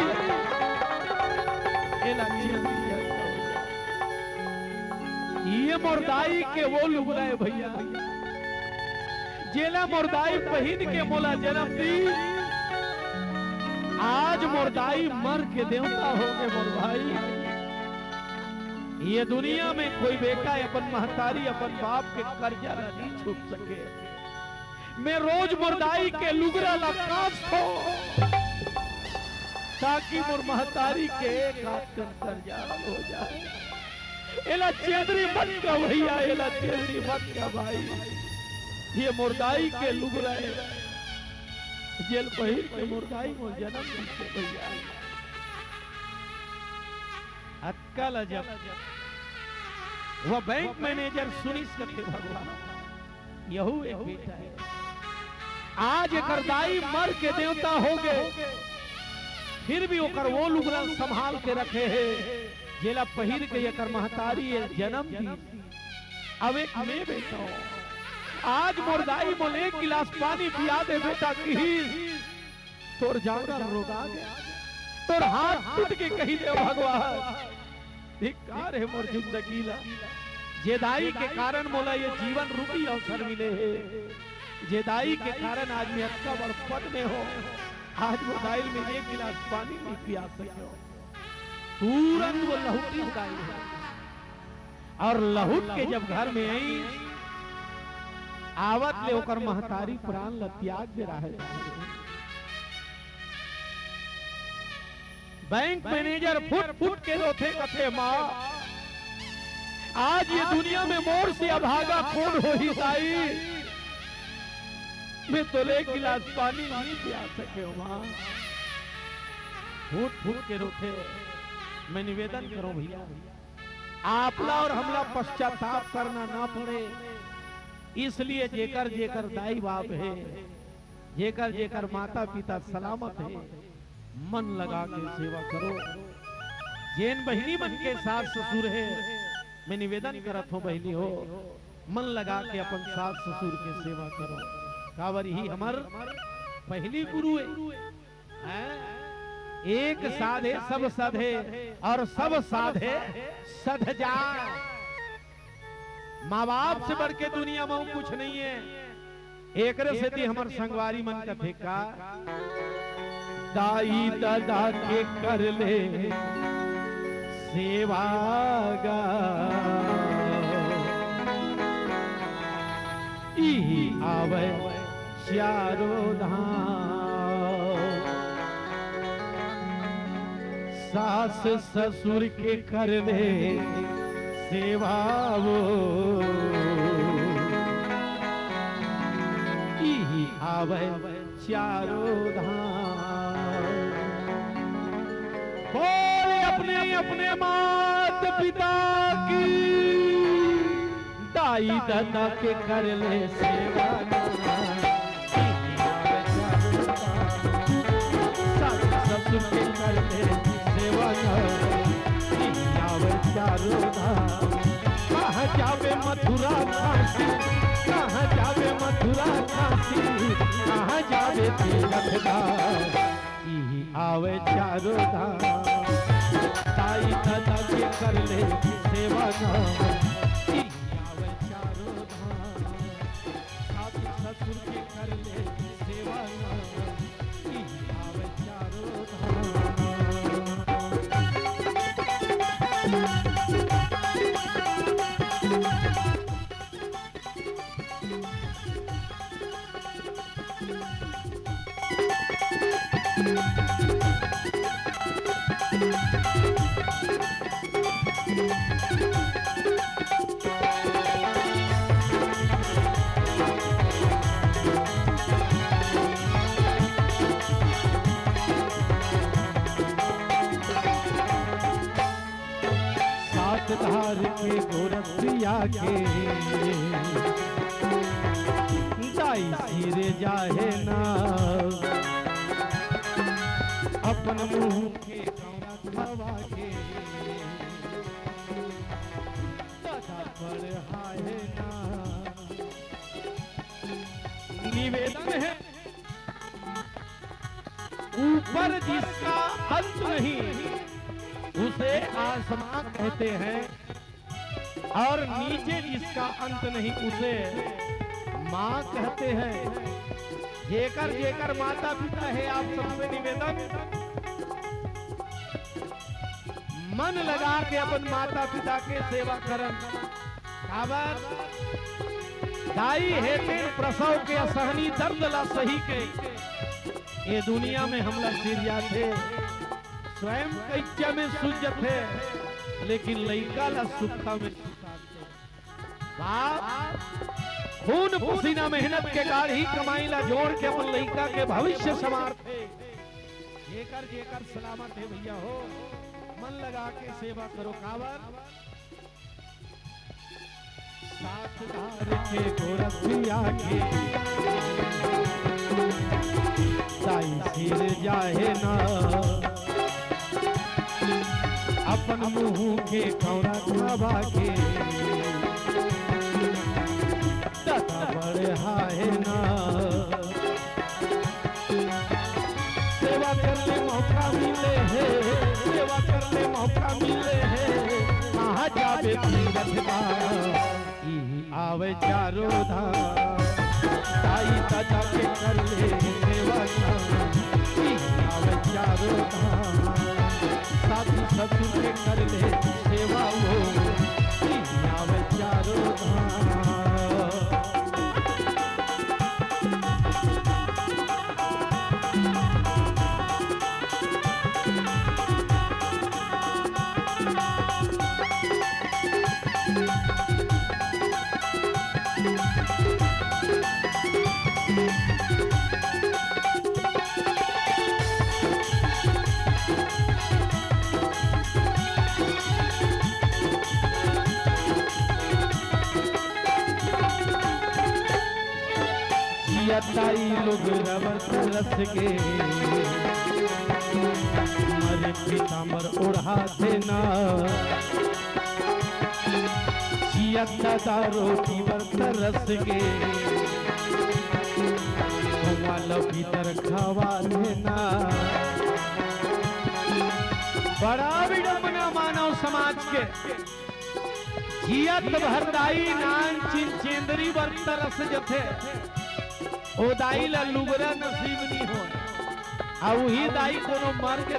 ये मोरदाई के वो लुगड़ा है भैया जेला मोरदाई पहन के मोला जन्म दी आज मोरदाई मर के देवता हो गए मोर भाई। ये दुनिया में कोई बेटा अपन महतारी अपन बाप के कर्जा नहीं छूट सके। मैं रोज मोरदाई के लुगड़ा लकाश हो ताकि मोर महतारी के एक हाथ कर्जा हो जाए। एला चेंदरी मत का भैया एला चेंदरी मत का भाई ये मुर्दाई के लुगराए जेल पहिर के मुर्दाई में जन्म दीते भैया। अक्कल जब वह बैंक मैनेजर सुनिस करते भगवान यहू एक बेटा है। आज एकर दाई मर के देवता हो गए, फिर भी ओकर वो लुगरा संभाल के रखे है जेला पहिर के एकर महतारी जन्म दी। अब एक में बेटा आज मुर्दाई बोले एक गिलास पानी पिया दे बेटा की तोर जागा रोगा गया, तोर हाथ टूट के कही दे भगवान धिक्कार है मोर जिंदगी ला। जेदाई के कारण मोला ये जीवन रूपी अवसर मिले है, जेदाई के कारण आज मैं अच्छा बड़ पद में हो, आज मोबाइल में एक गिलास पानी नहीं पिया सको। तुरंत वो लहुटी उठाई है और लहुट के जब घर में आई आवत ले ओकर महतारी प्राण ल त्याग दे रहा है। बैंक मैनेजर फुट फुट के रोते कथे माँ आज ये दुनिया में मोर से अभागा कौन हो ही ताई, मैं तो एक गिलास पानी नहीं पिया सके माँ। फुट फुट के रोते मैं निवेदन करूं भैया आपला और हमला पश्चाताप करना ना पड़े, इसलिए जेकर जेकर दाई बाप है, जेकर जेकर माता पिता सलामत है, मन लगा के सेवा करो। जैन बहिनी मन के सास ससुर है, मैं निवेदन करत हूँ बहिनी हो मन लगा के अपन सास ससुर के सेवा करो। कावर ही हमार पहली गुरु है, एक साधे सब साधे और सब साधे सध जाए। माँ बाप से बढ़ के दुनिया में कुछ नहीं है। एक से हमार संगवारी मन का ठेका दाई दादा के कर ले सेवागा आवे चारो धाम, सास ससुर के कर ले सेवा वो आवे चारो धाम। बोले अपने अपने मात पिता की दाई दादा के कर ले सेवा, सास ससुर के कर ले सेवा आवे चारो धाम। कहाँ जावे मथुरा काशी, कहाँ जावे मथुरा काशी, कहाँ जावे तीर्थधाम, आवे चारो धाम। ताई दादा के कर ले सेवा आवे चारो धाम, सास ससुर के कर ले सेवा आवे चारो धाम। धार के गोरखिया के दाई सिरे जाहे ना, अपन मुंह के खवा के दादा पर हाय ना। निवेदन है ऊपर जिसका अंत नहीं उसे आसमां कहते हैं, और नीचे जिसका अंत नहीं उसे माँ कहते हैं। जेकर जेकर माता पिता है आप सबसे निवेदन मन लगा के अपन माता पिता के सेवा करन। काबर दाई है तेन प्रसव के असहनी दर्द ला सही के ये दुनिया में हमला सिरिया थे, स्वयं कैचा में सुजत है लेकिन लइका ला सुखा में बाप खून पसीना मेहनत के गाढ़ी कमाईला जोड़ के अपन लड़का के भविष्य संवार थे। जेकर जेकर सलामत है भैया हो, मन लगा के सेवा करो। कावर साथदार के गोरखिया के ताई सिर जाहे ना, अपन मुंह के कौड़ा खावा के दादा बड़े हाय ना। सेवा करने मौका मिले है, सेवा करने मौका मिले है, कहाँ जावे तीरथ आवे चारों धाम। ताई दादा के कर ले सेवा आवे चारों धाम। साधु ससुर के कर ले सेवा वो आवे चारों धाम। ताई लोग रबर रस के मरे पीताम्बर ओढ़ाते ना। रोटी बर्त रस के भीतर खावा देना। बड़ा विडम्बना मानव समाज के जियत भरदाई नान चिंचेंदरी बर्त रस जथे ओ दाई ला लुगरा नसीब नहीं हो। आ वही दाई कोनो मर के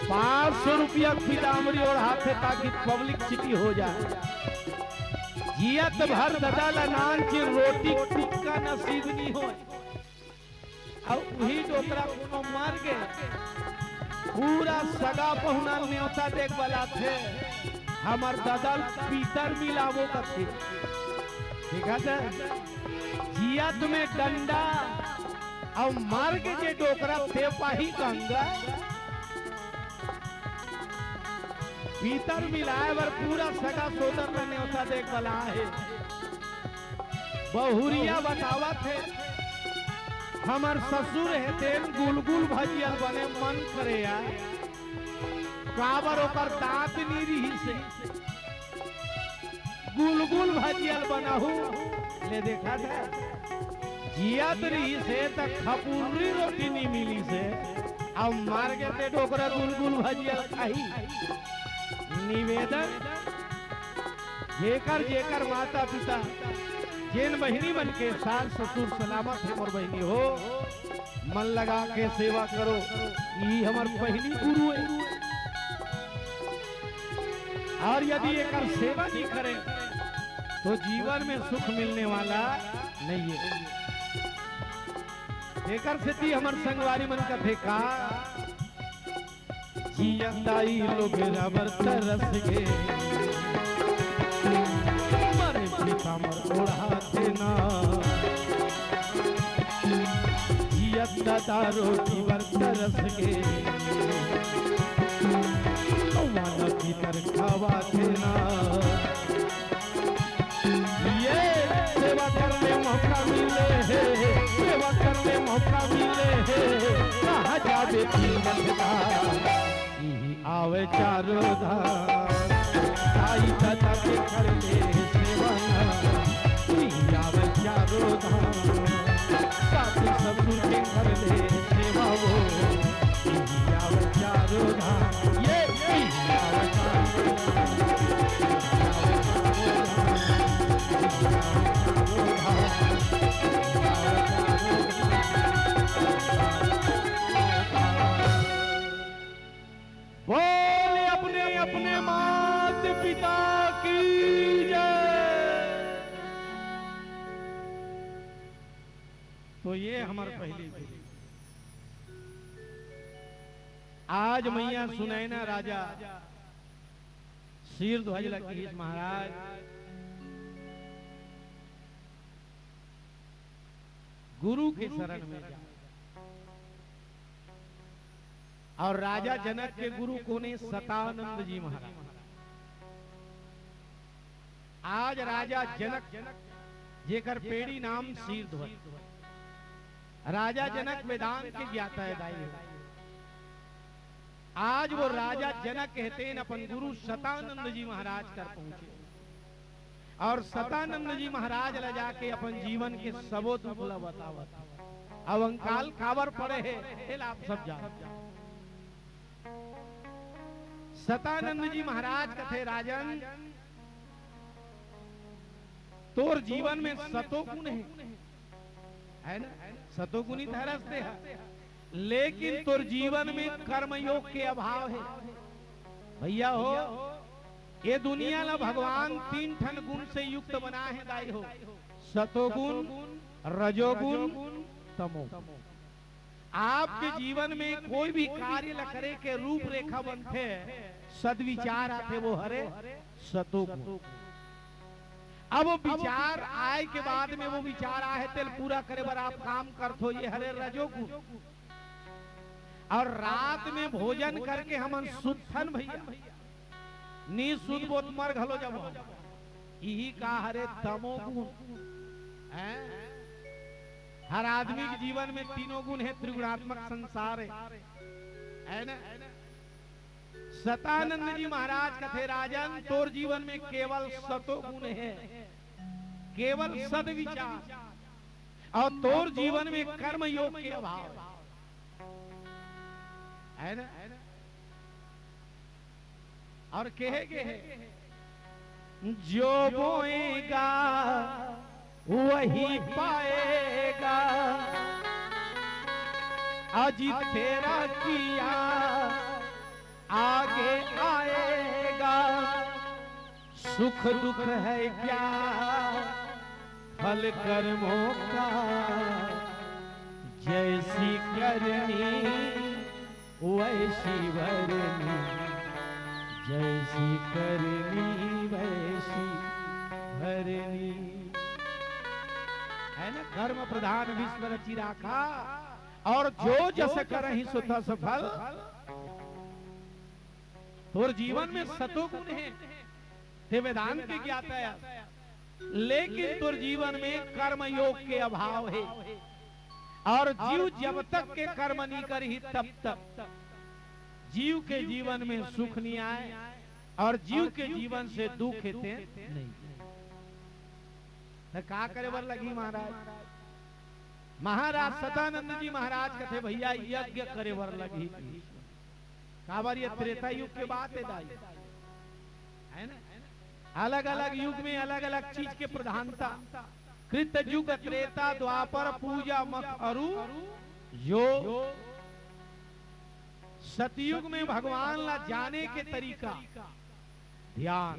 500 रुपया पीताम्बरी और हाथे ताकि पब्लिक सिटी हो जाए। जियत भर दादा ला नान की रोटी टिक्का नसीब नहीं हो। और वही डोकरा कोनो मर के पूरा सगा पहुना न्योता देख वाला थे। हमार दादा पीतर मिलावो करते देखा था। जिया तुम्हें डंडा और मार के जे डोकरा थे पाही गंगा भीतर मिलाए बर पूरा सगा सोदर में न्योता देख वाला है। बहुरिया बतावा थे हमार ससुर है तेन गुलगुल भजियल बने मन करे यार काबर ओकर दांत नहीं रही से गुलगुल भजियल बनाहू ले देखा था। जियत रही से तक खपूरी रोटी नहीं मिली से अब मार के ते डोकरा गुलगुल भजियल खाई। निवेदन जेकर जेकर माता पिता जेन बहिनी बन के सास ससुर सलामत है मोर बहिनी हो मन लगा के सेवा करो। ये हमार पहली गुरु है। और यदि एक सेवा नहीं करें तो जीवन में सुख मिलने वाला नहीं है। एकर से हमार संगवारी मन का फेंका जियताई लोग रबर तरस के मरे पीताम्बर ओढ़ाते ना। जियता रोटी बर तरस के माना भीतर खावाते ना। ये सेवा करने मौका मिले है, सेवा करने मौका मिले है, कहाँ जावे तीरथ आवे चारों धाम। आई दादा के घर में सेवा आवे चारों धाम। साथी ससुर के घर में सेवा वो आवे चारों धाम। ये आवे चारों बोले अपने अपने मात पिता की जय। तो ये हमारे पहली गुरु। आज मैया सुनैना राजा शीर ध्वज लकीस महाराज गुरु के शरण में जाए। और राजा जनक के गुरु कोने? सतानंद जी महाराज। आज राजा जनक जेकर पेड़ी नाम शीर्ध्वज, राजा जनक वेदांत के ज्ञाता है दाई। आज वो राजा जनक कहते हैं अपन गुरु सतानंद जी महाराज कर पहुंचे, और सतानंद जी महाराज ला जाके अपन जीवन के सबो दुख ला बतावत। अब अंकाल कावर पड़े है आप सब जान। सतानंद जी महाराज कथे राजन तोर जीवन में सतोगुण है ना, सतोगुणी तरसते है, लेकिन तोर जीवन में कर्मयोग के अभाव है। भैया हो, ये दुनिया ला भगवान 3 ठन गुण से युक्त बना है दाई हो, सतोगुण, रजोगुण, तमोगुण। आपके जीवन में कोई भी कार्य ला करे के रूप रेखा बनते, सद्विचार आते, वो हरे सतोगुण। अब वो विचार आए के बाद में वो विचार आए तेल पूरा करे बर आप काम करते हो, ये हरे रजोगुण। और रात में भोजन करके हमन सुथन भैया नी सुध बोत मर घलो जब यही का हरे तमोगुण। हर आदमी के जीवन में 3 गुण है, त्रिगुणात्मक संसार है ना। सतानंद जी महाराज कथे राजन तोर जीवन में केवल सतोगुण है, केवल सद्विचार, और तोर जीवन में कर्म योग के अभाव है ना। और कहेगे जो बोएगा वही पाएगा, अजित तेरा किया आगे आएगा। सुख दुख है क्या फल कर्मों का, जैसी करनी वैसी भरनी, जैसी करनी वैसी भरनी, है ना। कर्म प्रधान विश्व रचि राखा, और जो जस करहि सुत सफल। तोर जीवन में सतोगुण है, हे वेदांत के ज्ञाता है, लेकिन तोर जीवन में कर्म योग के अभाव है। और जीव जब तक के कर्म नहीं करी तब तक जीव के जीवन में सुख नहीं आए, और जीव के जीवन से दुख हेते नहीं। तो का करे बर लगी महाराज? महाराज सतानंद जी महाराज कथे भैया यज्ञ करे बर लगी। काबर ये त्रेता युग के बात है दाई, है ना। अलग अलग युग में अलग अलग चीज के प्रधानता। कृत युग, त्रेता, द्वापर, पूजा, मख, अरु योग। सतयुग में भगवान ला जाने के तरीका ध्यान,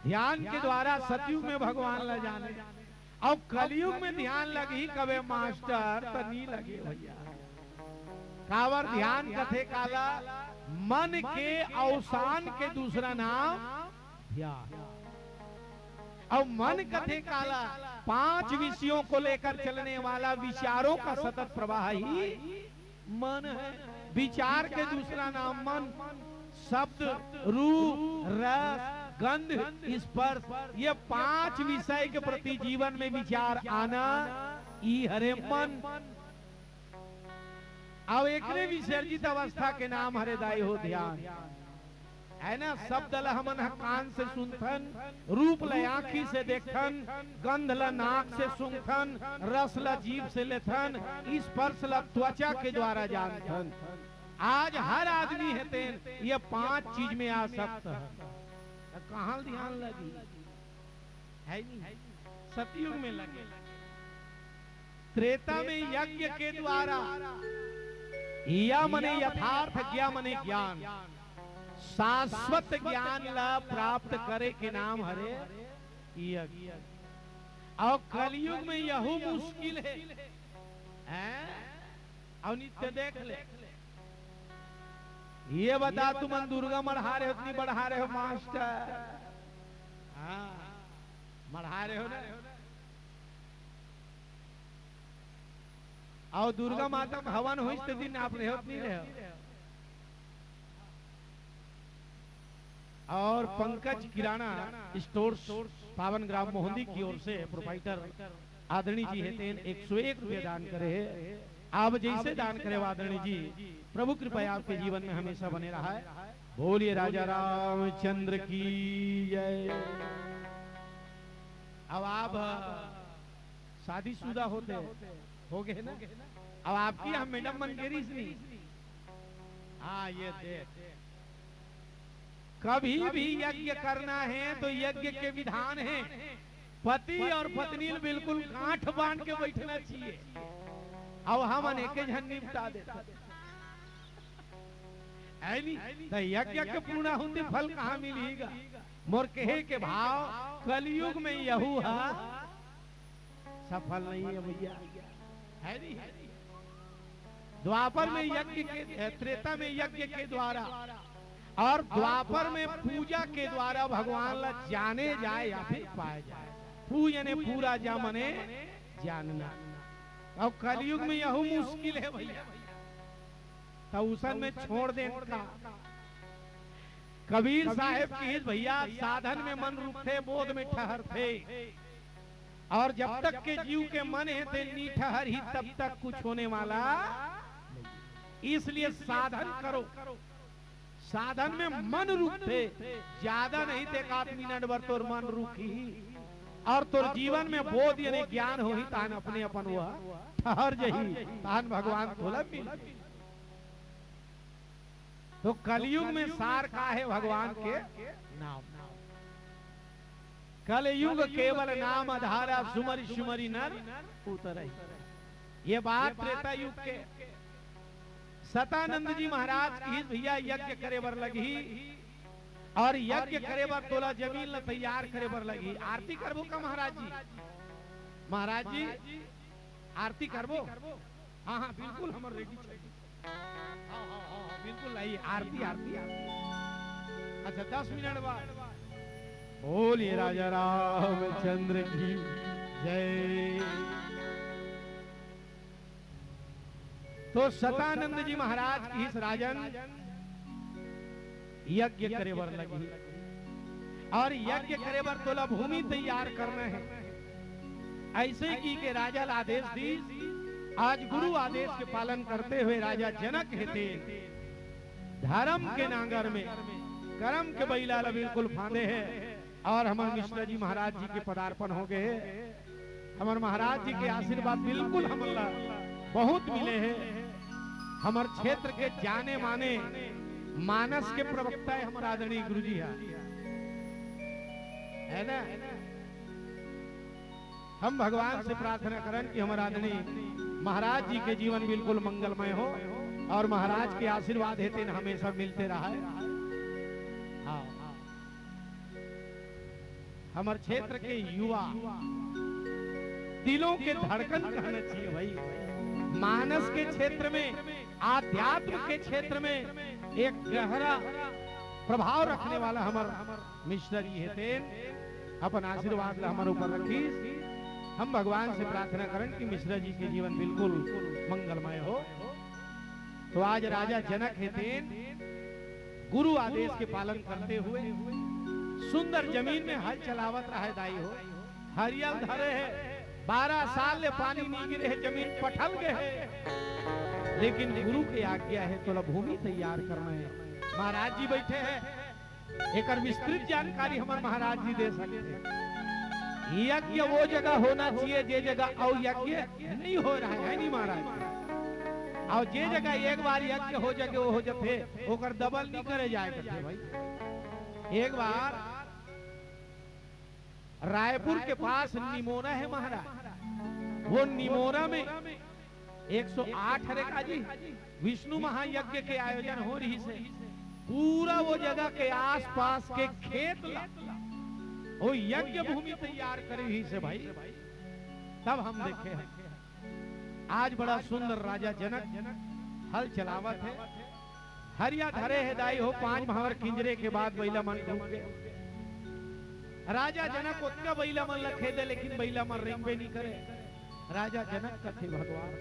ध्यान के द्वारा सतयुग में भगवान ला जाने। अब कलयुग में ध्यान लगी कबे मास्टर तो नहीं लगे भैया। कावर ध्यान कथे काला मन के अवसान के दूसरा नाम ध्यान। अब मन कथे काला 5 विषयों को लेकर चलने वाला विचारों का सतत प्रवाह ही मन है। विचार के दूसरा नाम मन, शब्द, रूप, रस, गंध, स्पर्श, ये 5 विषय के प्रति जीवन में विचार आना ई हरे मन। अब एक विसर्जित अवस्था के नाम हरे दाई हो ध्यान, है ना। शब्द ला हमन कान से सुनथन, रूप ला आँखी से देखथन, गंध ला नाक से सूंघथन, रस ला जीभ से लेथन, स्पर्श ला त्वचा के द्वारा जानथन। आज हर आदमी है ये 5 चीज में आसक्त है। कहाँ ध्यान लगी है नहीं, सतयुग में लगे। त्रेता में यज्ञ के द्वारा या मने यथार्थ ज्ञा मने ज्ञान, शाश्वत ज्ञान ला प्राप्त करे के नाम हरे यज्ञ। और कलयुग में यहू मुश्किल है, और नित्य देख ले। ये बता तुम दुर्गा मढ़ा रहे हो इतनी बढ़ा रहे हो मास्टर, हाँ मढ़ा रहे हो ना। और दुर्गा माता का हवन हो इस दिन आप रहे नहीं रहे। और पंकज किराना स्टोर पावन ग्राम मोहंदी की ओर से प्रोपाइटर आदरणीय जी हेतेन 101 रुपये दान करे है। आप जैसे दान करे आदरणीय जी, प्रभु कृपया आपके जीवन में हमेशा बने रहा है। बोलिए राजा रामचंद्र की जय। अब आप शादीशुदा होते हो गए ना, अब आपकी हम मैडम मनकेरी नहीं। हाँ ये देख, कभी भी यज्ञ करना है तो यज्ञ के विधान है, पति और पत्नी बिल्कुल गांठ बांध के बैठना चाहिए। अब हम अनेके जन निपटा देता तो यज्ञ के पूर्णाहुति फल कहाँ मिलेगा। मोर कहे के भाव कलयुग में यहू है, सफल नहीं है भैया, है नहीं। द्वापर में यज्ञ के, त्रेता में यज्ञ के द्वारा और द्वापर में पूजा के द्वारा भगवान ला जाने जाए या फिर पाए जाए। पूजने पूरा जा मने जानना। अब कलयुग में यही मुश्किल है भैया, तो उसन में छोड़ देने का। कबीर साहेब की भैया साधन में मन रुकते, बोध में ठहरते, और जब तक के जीव के मन है ते नी ठहर ही तब तक कुछ होने वाला। इसलिए साधन करो, साधन में मन रुकते, ज्यादा नहीं ते 1 मिनट भर तोर मन रुकी और तोर जीवन में बोध यानी ज्ञान हो ही तान अपने अपन हुआ ठहर जही तान भगवान थोड़ा मिल। तो कलयुग में सार का है भगवान के नाम। कलयुग केवल नाम आधारा, सुमरि सुमरि नर उतरई। ये बात त्रेता युग के सतानंद जी महाराज की भैया यज्ञ करे बर लगी, और यज्ञ करे बर तोला जमीन ला तैयार करे बर लगी। आरती करबो का महाराज जी? महाराज जी आरती करबो? हाँ हाँ बिल्कुल, हमर रेडी बिल्कुल आइए। आरती आरती अच्छा 10 मिनट बाद। बोलिए राजा रामचंद्र की जय। तो सतानंद जी महाराज की इस राजन यज्ञ करे बर लगी, और यज्ञ करे बर तोला भूमि तैयार करना है। ऐसे की के राजा आदेश दी। आज गुरु आदेश के पालन करते हुए राजा जनक हेते धर्म के नांगर में कर्म के बैला बिल्कुल फांदे है, और हमारे मिश्रा जी महाराज जी के पदार्पण हो गए। हमारे महाराज जी के आशीर्वाद बिल्कुल हमला बहुत मिले हैं। हमारे क्षेत्र के जाने माने मानस के प्रवक्ता है हमारे आदरणीय गुरु जी है ना। हम भगवान से प्रार्थना करें कि हमारे आदरणीय महाराज जी के जीवन बिल्कुल मंगलमय हो, और महाराज के आशीर्वाद हेतु हमेशा मिलते रहा है। हाँ, हमारे क्षेत्र के युवा दिलों के धड़कन कहना चाहिए भाई। मानस के क्षेत्र में, आध्यात्म के क्षेत्र में एक गहरा प्रभाव रखने वाला हमारा मिश्रा जी हेतेन अपन आशीर्वाद हमारे ऊपर रखी। हम भगवान से प्रार्थना करें कि मिश्रा जी के जीवन बिल्कुल मंगलमय हो। तो आज राजा जनक हेतेन गुरु आदेश के पालन करते हुए सुंदर जमीन में हल चलावत रहे दाई हो। हरियल धरे है, 12 साल ले पानी नहीं गिरे है, जमीन पठल गए है, लेकिन गुरु की आज्ञा है तो भूमि तैयार करना है। महाराज जी बैठे हैं, एक विस्तृत जानकारी हमारे महाराज जी दे सकते हैं। यज्ञ वो जगह होना चाहिए जे जगह और यज्ञ नहीं हो रहा है नहीं महाराज। और जे जगह एक बार यज्ञ हो जगे वो हो जाते, होकर डबल नहीं करे जाए करते भाई। एक बार रायपुर के पास निमोरा है महाराज, वो निमोरा में 108 रेखा जी विष्णु महायज्ञ के आयोजन हो रही से पूरा वो जगह के आसपास के खेत वो यज्ञ भूमि तैयार करे ही से भाई। तब हम देखे आज बड़ा सुंदर राजा जनक हल चलावत है। हरिया धरे है दाई हो, 5 महावर किंजरे के बाद बैला मन डूब गए। राजा जनक उतना बैला मन लखे दे, लेकिन बैला मन रिंगबे नहीं करे। राजा जनक कथे भगवान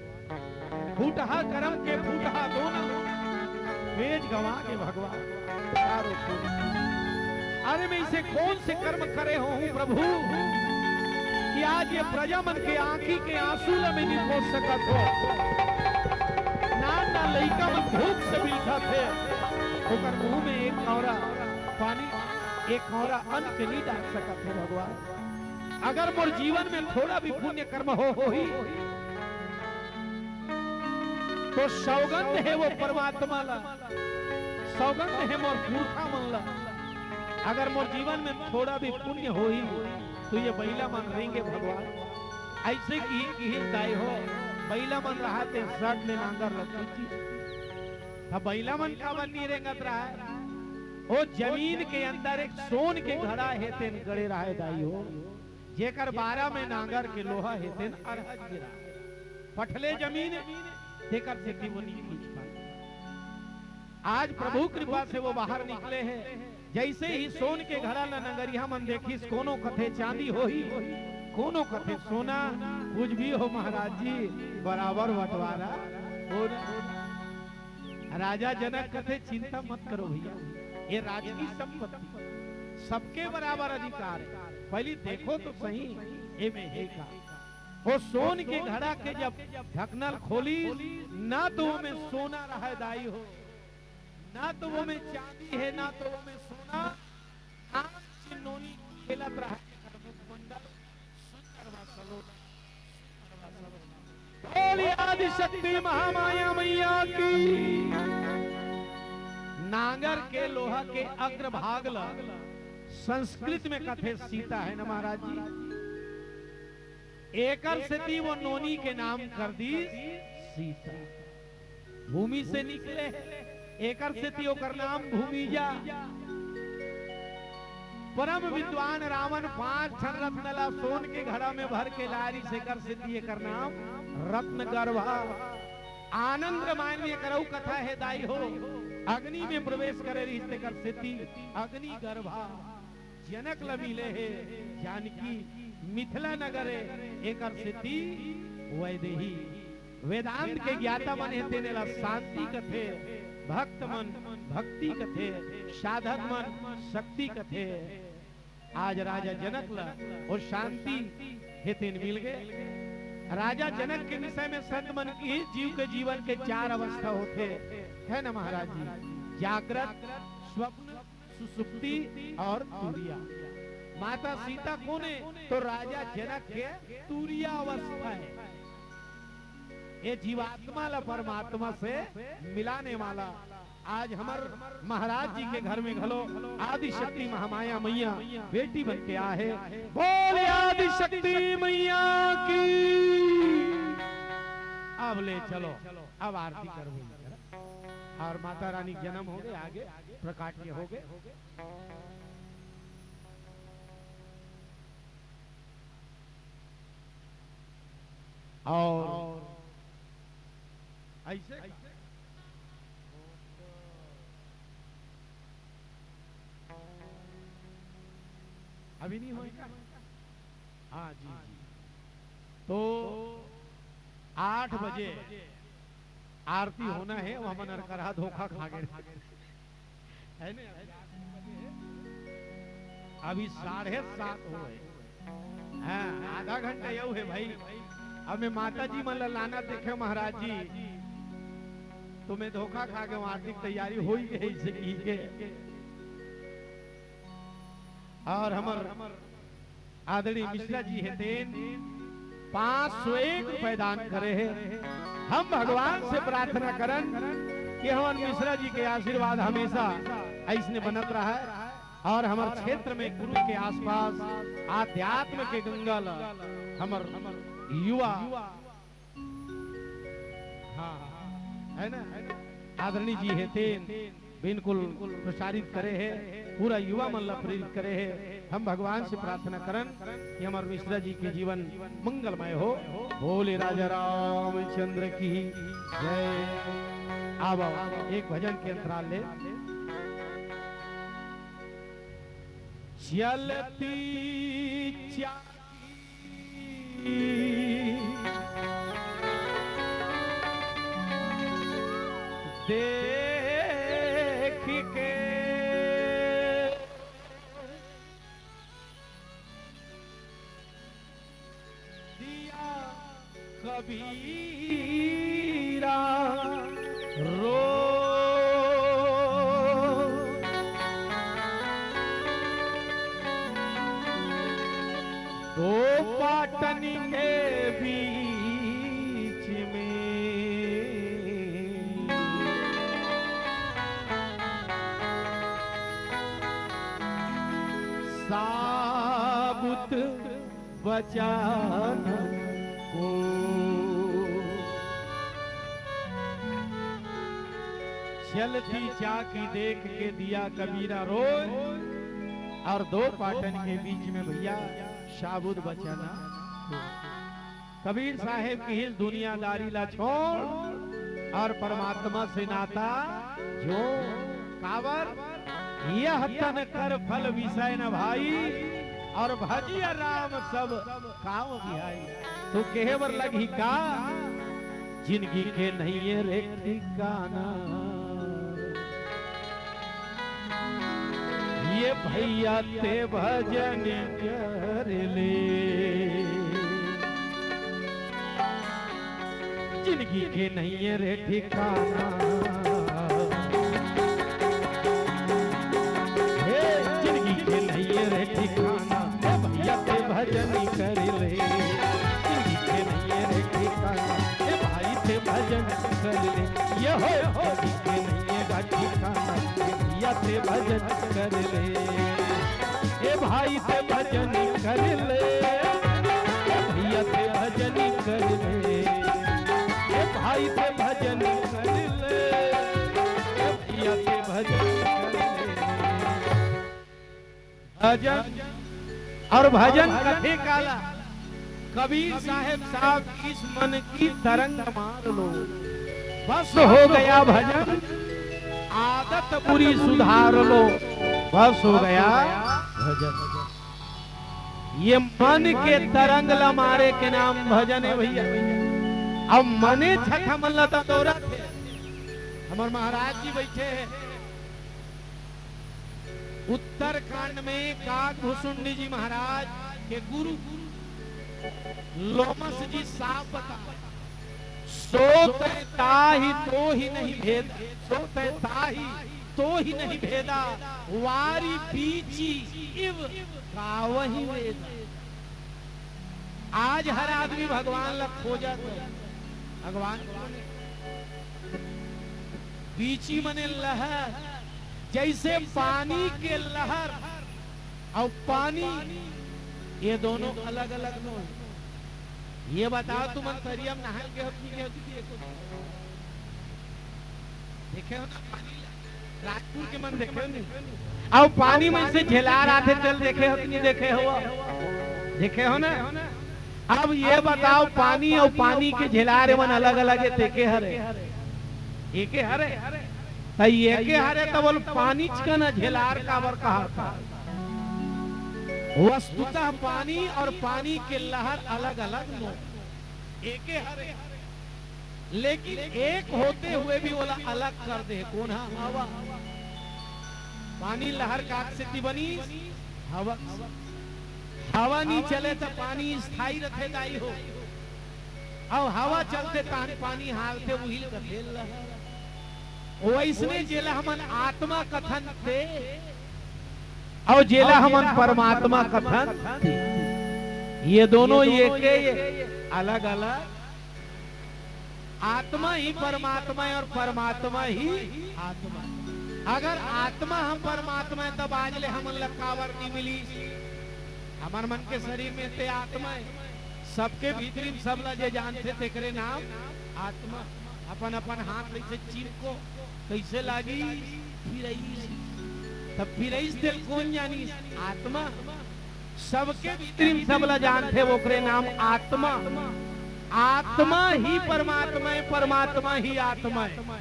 फूटहा करम के फूटहा दोनों वेद गवा के भगवान चारों कोई। अरे मैं इसे कौन से कर्म करे हूँ प्रभु कि आज ये प्रजा मन के आंखी के आंसू में नहीं पहुंच सकत हो। ना लइका मन भूख से बिलखा थे ओकर मुंह में एक कौरा पानी एक कौरा अन्न के नहीं डाल सकत थे भगवान। अगर मोर जीवन में थोड़ा भी पुण्य कर्म हो ही तो सौगंध है वो परमात्मा ला, सौगंध है मोर मूर्खा मन ला। अगर मोर जीवन में थोड़ा भी पुण्य हो ही तो ये बैला मन रहेंगे भगवान। ऐसे की दाई हो बैला मन रहा थे सट में नांगर लगती था बैला मन का मन नहीं रेंगत रहा है। वो जमीन के अंदर एक सोन के घड़ा है तेन गड़े रहा है दाई हो जेकर 12 में नांगर के लोहा है तेन अरहज गिरा पठले जमीन देकर से वो नहीं खींच पाए। आज प्रभु कृपा से वो बाहर निकले हैं। जैसे ही सोन के घड़ा ला नगरिया मन देखी कोनो कथे चांदी हो ही कोनो कथे सोना कुछ भी हो महाराज जी बराबर बंटवारा हो। राजा जनक कथे चिंता मत करो भैया ये राज की संपत्ति सबके बराबर अधिकार है। पहले देखो तो सही ये में है का वो सोन के घड़ा के जब ढकनल खोली ना तो वो में सोना रहा दाई हो ना तो वो में चांदी है ना तो वो में सोना नोनी खेलत रहा आदि शक्ति महामाया मैया की। नांगर के लोहा के अग्रभाग ला संस्कृत में कथे सीता है ना महाराज जी। एकर से वो नोनी के नाम कर दी सीता। भूमि से निकले एकर से ओकर नाम भूमिजा। परम विद्वान रावण 5 ठन रत्नला सोन के घड़ा में भर के लारी से कर से एकर नाम रत्न गर्भा। आनंद रामायण में करऊ कथा है दाई हो अग्नि में प्रवेश करे रिश्ते कर सेती अग्नि गर्भा। जनक लमिले है जानकी मिथिला नगरे एकर सेती वैदेही। वेदांत के ज्ञाता मन है तेने ला शांति कथे भक्त मन भक्ति कथे साधक मन शक्ति कथे। आज राजा जनक ला और शांति हेतेन मिल गए। राजा जनक के विषय में संत मन की जीव के जीवन के 4 अवस्था होते है ना महाराज जी। जागृत स्वप्न सुसुप्ति और तुरिया। माता सीता कौन है तो राजा जनक के तुरिया अवस्था है। ये जीवात्मा ला परमात्मा से मिलाने वाला। आज हमार महाराज जी के घर में घलो आदि शक्ति महामाया मैया बेटी बन के आहे। बोले आदि शक्ति मैया की। अब ले चलो अब आरती करो और माता रानी जन्म हो गए आगे प्रकाट्य हो गए। और ऐसे अभी नहीं होगा। हाँ जी जी तो 8 बजे आरती होना है। वहां मन करा धोखा खा गए है ना। अभी 7:30 हो गए। हाँ आधा घंटा यू है भाई। अब मैं माता जी मन लाना देखे महाराज जी तुम्हें धोखा खा के आर्थिक तैयारी हो ही गई से की के। और हमर आदरणीय मिश्रा जी है तेन 501 रुपए दान करे है। हम भगवान से प्रार्थना करन कि हमार मिश्रा जी के आशीर्वाद हमेशा ऐसने बनत रहा है और हमारे क्षेत्र में गुरु के आसपास आध्यात्म के गंगा ला हमर युवा हाँ है ना आदरणीय जी है तेन बिल्कुल प्रसारित करे है पूरा युवा मन ला प्रेरित करे है। हम भगवान से प्रार्थना करन कि हमारे मिश्रा जी के जीवन मंगलमय हो। बोले राजा रामचंद्र की जय। अब एक भजन के अंतराल ले। चलती चाकी देख के दिया कबीरा रो दो पाटन के बीच में साबुत बचाना को चलती चाकी देख के दिया कबीरा रोज और दो पाटन के बीच में भैया साबुत बचाना। कबीर साहेब की हिल दुनियादारी ला छोड़ और परमात्मा से नाता जो कावर यह तन कर फल विषय न भाई और भजिया राम सब काव बिहाई। तो केवर लगी का जिंदगी के नहीं है रे ठिकाना ये भैया ते भजन कर ले जिंदगी के नहीं है रे ठिकाना जिंदगी के नहीं है रे ठिकाना ये भैया ते भजन कर ले जिंदगी के नहीं है रे ठिकाना ये भाई ते भजन कर ले ये हो जिंदगी के नहीं है रे ठिकाना भैया ते भजन कर ले ए भाई ते भजन कर ले भैया ते भजन कर ले ए भाई ते भजन कर ले भैया ते भजन कर ले। भजन और भजन कथे काला कबीर साहब इस मन की तरंग मार लो बस हो गया भजन आदत बुरी सुधार लो बस हो गया भजन। ये मन के तरंग ला मारे के नाम भजन है भैया। अब मने छठा मन लता दौरा थे हमारे महाराज जी बैठे हैं उत्तरकांड में काकभूषुंडी जी महाराज के गुरु लोमस जी साफ बता सोते ताही तो ही नहीं भेदा सोते ताही तो ही नहीं भेदा वारी पीची इव कावही वेदा। आज हर आदमी भगवान लग खोजा तो भगवान पीची मने लहर जैसे पानी के लहर और पानी ये दोनों अलग अलग नो ये बताओ तुम अंतरियम नहाल के होती के देखे हो ना राजपुर के मन देखे हो नहीं और पानी में से झेलार आते चल देखे हो नहीं देखे हो ना। अब ये बताओ पानी और पानी के झेलार मन अलग अलग है देखे हरे एके हरे ये के हरे तो बोल पानी का ना झेलार काबर कहा था वस्तुतः पानी और पानी के लहर अलग अलग नो एके हरे लेकिन एक होते हुए भी बोला अलग कर दे कौन हवा पानी लहर का स्थिति बनी हवा हवा नहीं चले तो पानी स्थायी रखे दाई हो और हवा चलते पानी हालते वही वैसने जेला हमन आत्मा कथन थे और जेला हमन परमात्मा कथन थे ये दोनों ये के अलग अलग आत्मा ही परमात्मा है और परमात्मा ही आत्मा। अगर आत्मा हम परमात्मा है तब आज ले हमन लकावर नहीं मिली हमार मन के शरीर में ते आत्मा है सबके भीतरी सब ला जे जानते थे करे नाम आत्मा अपन अपन हाथ से चीर को कैसे लागी तब फिर दिल कौन जानी आत्मा सबके भीतरी सब ला जानते वो करे नाम आत्मा। आत्मा ही परमात्मा है परमात्मा ही आत्मा है।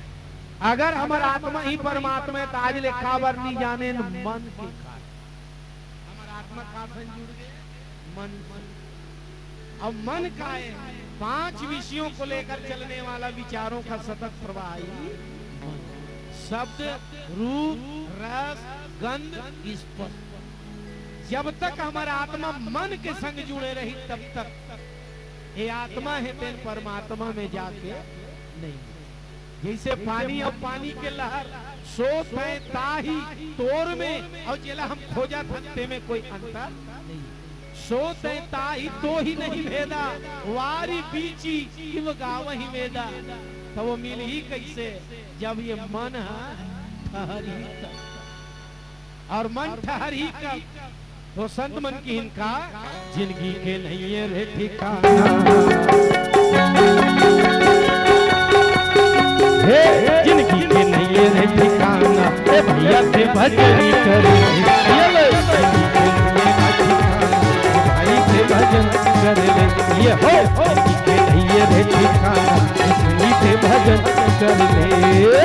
अगर हमारा आत्मा ही परमात्मा है तो आज ले खबर नहीं जाने मन के हमारा आत्मा का जुड़ गए मन अब मन का है 5 विषयों को लेकर चलने वाला विचारों का सतत प्रवाही शब्द, रूप, रस, गंध, स्पर्श। जब तक हमारा आत्मा मन के संग जुड़े रही तब तक ये आत्मा है तेन परमात्मा में जाके नहीं। जैसे पानी और पानी के लहर सोत है ताही तोर में, और जिला हम खोजा थकते में कोई अंतर नहीं। सोत है ताही तो ही नहीं भेदा, वारी बीची इव गावही वेदा। तो वो मिल ही कैसे जब ये मन ठहरी तब। और मन ठहरी कब? तो संत मन की इनका जिंदगी के नहीं है रे ठिकाना, जिंदगी के नहीं है रे ठिकाना, भैया से भजन करे, भाई से भजन कर ले। ये हो जिंदगी के नहीं है रे ठिकाना, जिंदगी से भजन कर ले।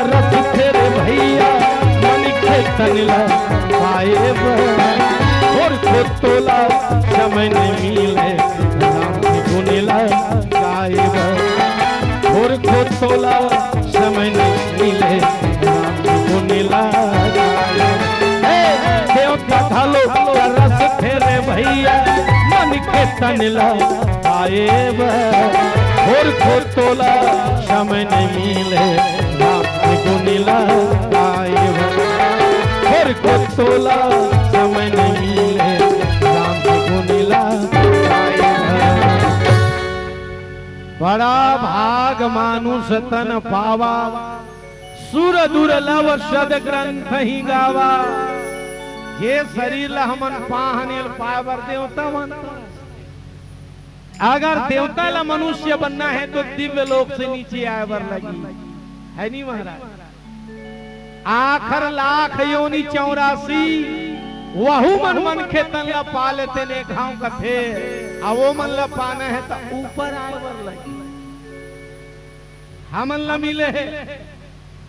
रस तेरे भैया मन के तनला पाए और खुद तोला समय नहीं मिले राम की गुनेला गायब, और खुद तोला समय नहीं मिले राम की गुनेला गायब। देवता ढालो रस तेरे भैया मन के तनला पाए और खुद तोला समय नहीं मिले गुनीला गायब, और खुद तोला समय नहीं मिले राम की गुनीला गायब। बड़ा भाग मानुष तन पावा, सुर दुर्लभ सद ग्रंथ ही गावा। ये शरीर हमन पाहनिल पावर देवता मन। अगर देवता ला मनुष्य बनना है तो दिव्य लोक से नीचे आए बर लगी है नहीं महाराज। आखर लाख योनि 84 वहु मन मन के तन ला पा लेते ने घाव कथे, आ वो मन ला पाना है तो ऊपर आए बर लगी। हमन ला मिले है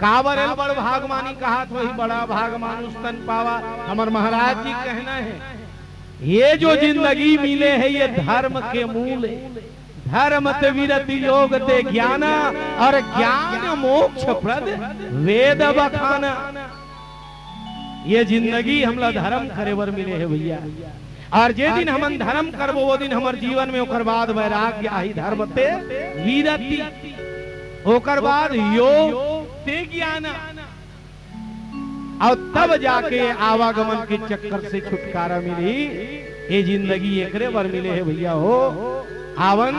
काबर बड़ भागमानी कहा तो वही बड़ा भाग मानुष तन पावा। हमार महाराज जी कहना है ये जो जिंदगी मिले है ये धर्म के मूल है। धर्म ते विरति योग ते ज्ञान, और ज्ञान मोक्ष प्रद वेद बखाना। ये जिंदगी हमला धर्म करे बर मिले है भैया। और जे दिन हमन धर्म करबो वो दिन हमार जीवन में ओकर बाद वैराग्य आई, धर्म ते विरति, ओकर बाद योग ते ज्ञान, और तब जाके आवागमन के चक्कर से छुटकारा मिली। ये जिंदगी एकरे बर मिले है भैया हो। आवन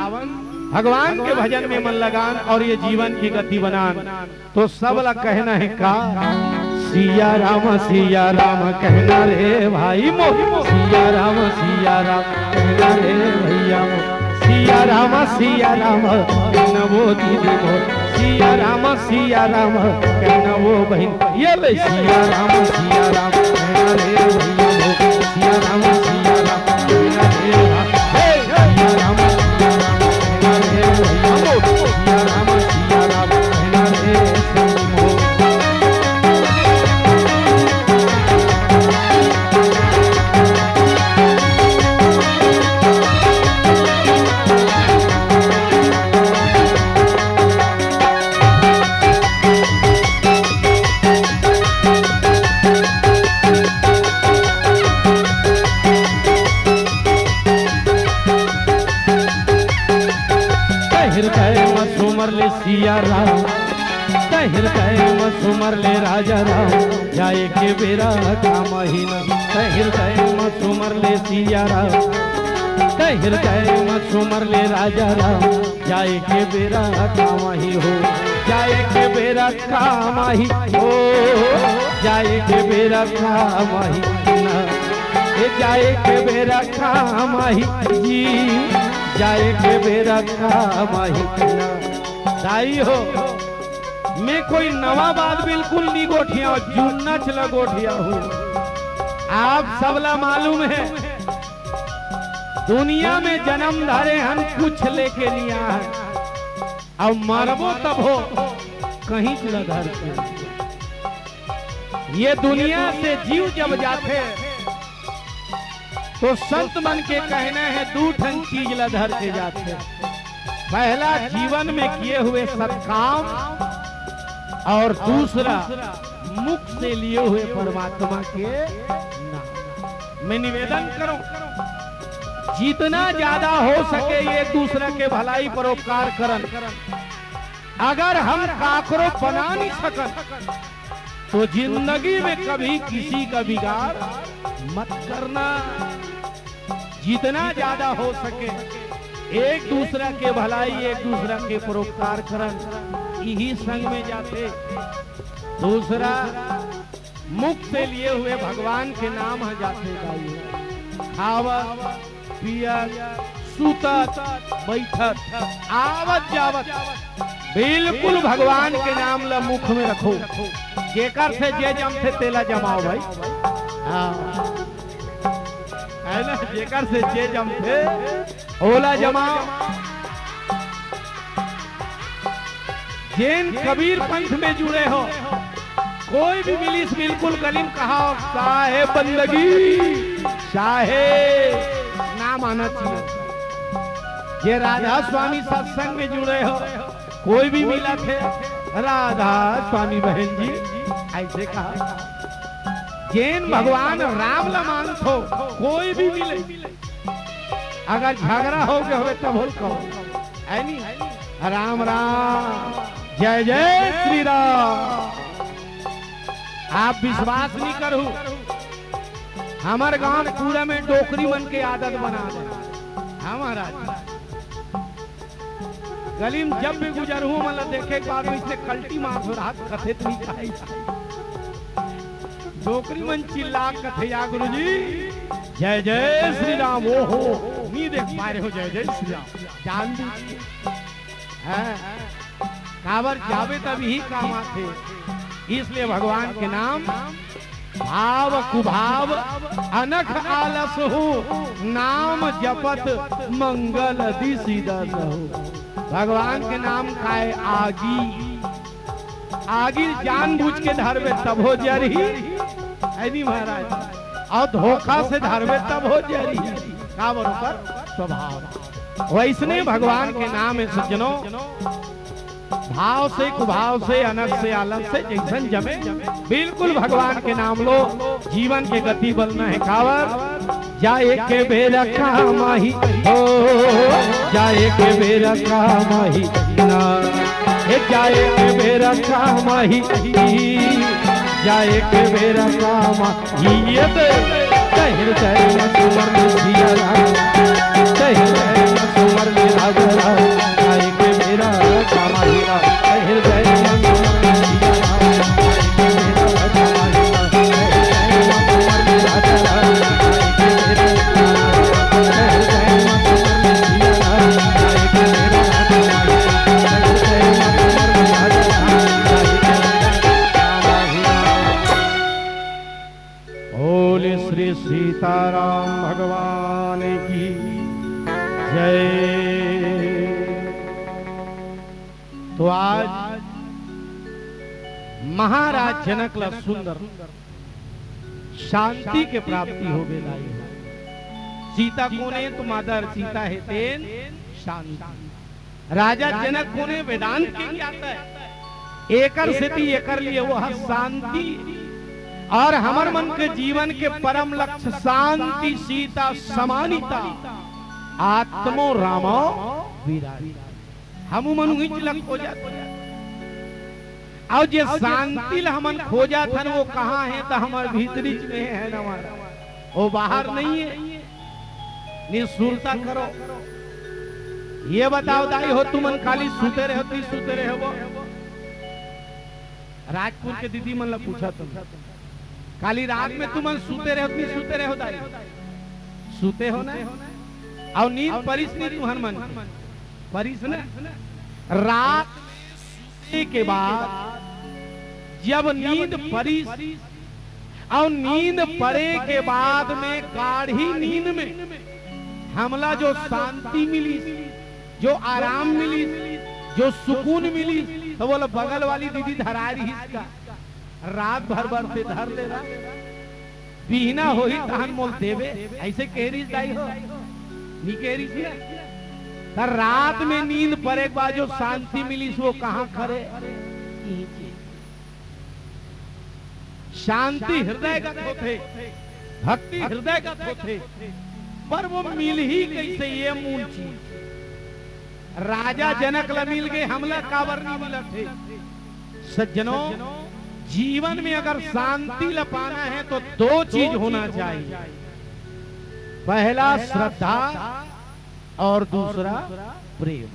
भगवान के भजन में मन लगान और ये जीवन की गति बनान। तो सब ला कहना है का सिया राम कहना रे भाई मो, सिया राम कहना रे भैया मो, सिया राम कहना वो दीदी मो, सिया राम कहना वो बहन। ये ले सिया राम कहना रे भैया मो, सिया राम कहना रे भाई, सिया राम कहना रे भैया मो, सिया राम कहना रे मो। सिया राम हृदय में सुमर ले राजा राम, जाए के बेरा का महीना हृदय में सुमर ले सिया राम, हृदय में सुमर ले राजा राम, जाए के बेरा का मही हो, जाए के बेरा का मही हो, जाए के बेरा का मही ना, जाए के बेरा का मही जी, जाए के बेरा का मही ना। दाई हो मैं कोई नवा बात बिल्कुल नहीं गोठिया जुन्ना चला गोठिया हूँ। आप सबला मालूम है दुनिया में जन्म धारे हम कुछ लेके लिया है, अब मरबो तब हो कहीं चला धर के। ये दुनिया से जीव जब जाते तो संत मन के कहना है दू ठन चीज ला धर के जाते। पहला जीवन में किए हुए सत्काम और दूसरा मुख से लिए हुए परमात्मा के नाम। मैं निवेदन करूं जितना ज्यादा हो सके एक दूसरे के भलाई परोपकार करन। अगर हम काकरो बना नहीं सकन तो जिंदगी में कभी किसी का बिगाड़ मत करना। जितना ज्यादा हो सके एक दूसरा के भलाई एक दूसरा के परोपकार करन, यही संग में जाते। दूसरा मुख से लिए हुए भगवान के नाम है जाते गाइए। खावत पियत सुतत बैठत आवत जावत बिल्कुल भगवान के नाम ला मुख में रखो। जेकर से जे जमथे तेला जमाओ भाई। है ना, जेकर से जे जमथे ओला जमाओ। जैन कबीर पंथ में जुड़े हो कोई भी मिलिस बिल्कुल कलीम कहा साहे बंदगी शाहे नाम आना चाहिए। ये राधा स्वामी सत्संग में जुड़े हो कोई भी मिला थे राधा स्वामी बहन जी ऐसे कहा। जैन भगवान राम ला मानत हो कोई भी मिले अगर झगड़ा हो गया हो तब बोल कहो है नहीं राम राम जय जय श्री राम। आप विश्वास नहीं करू हमारे गांव पूरा में डोकरी मन के आदत बना दे। हमारा गली में जब भी गुजर हूँ मतलब देखे के बाद इसने कल्टी मार हो रहा कथित नहीं खाई। डोकरी मन चिल्ला कथैया गुरु जी जय जय श्री राम। ओ हो नहीं देख पा रहे हो जय जय श्री राम जान दीजिए। काबर जावे तभी काम आते। इसलिए भगवान के नाम भाव कुभाव अनख आलस हो नाम जपत मंगल दिसिदस हो। भगवान के नाम का है आगी। आगी जानबूझ के धरवे तब हो जरी है नहीं महाराज और धोखा से धरवे तब हो जरी का बरोबर स्वभाव। वैसने भगवान के नाम है सज्जनों भाव से कुभाव से अनक से आलस से जैसन जमे बिल्कुल भगवान के नाम लो। जीवन के गति बलना है कावर जाए के बेरा कामाही हो जाए के बेरा कामाही ना जाए के बेरा कामाही जाए के बेरा कामाही ये तहिर तहिर सुमर दिया तहिर तहिर सुमर दिया जाए के बेरा कामाही तहिर तहिर सीताराम भगवान की जय। तो आज महाराज जनक ला सुंदर शांति के प्राप्ति हो गई। सीता कोने तो मादर सीता है तेन शांति। राजा जनक कोने वेदांत के ज्ञाता है एकर स्थिति एकर लिए वह शांति और हमर मन के जीवन के परम लक्ष्य शांति सीता समानिता आत्मो रामो विराज। हम मन लग हो जाते और जे शांति हमन खोजा था वो कहाँ है तो हमारे भीतरी में है ना हमारा वो बाहर नहीं है। निःशुल्ता करो ये बताओ दाई हो तुमन खाली सूते रहे वो राजपुर के दीदी मन ला पूछा तुम खाली रात में तुम सूते रहो दाई सूते हो ना और नींद परिस नहीं तुहर मन परिस ना रात के बाद जब नींद पड़ी और नींद पड़े के बाद में गाढ़ी नींद में हमला जो शांति मिली, जो आराम मिली, जो सुकून मिली, तो बोला बगल वाली दीदी धरा रही इसका रात भर भर से धर ले रहा पीना हो ही तहन मोल देवे ऐसे कह रही दाई हो नहीं कह रही थी। रात में नींद पड़े के बाद जो शांति मिली वो कहां खड़े, शांति हृदय का होते, भक्ति हृदय का होते, पर वो मिल ही कैसे ये मूल चीज। राजा जनक ला मिल गए, हमला काबर नहीं मिला थे। सज्जनों, जीवन में अगर शांति ला पाना है तो दो चीज होना चाहिए, पहला श्रद्धा और दूसरा प्रेम।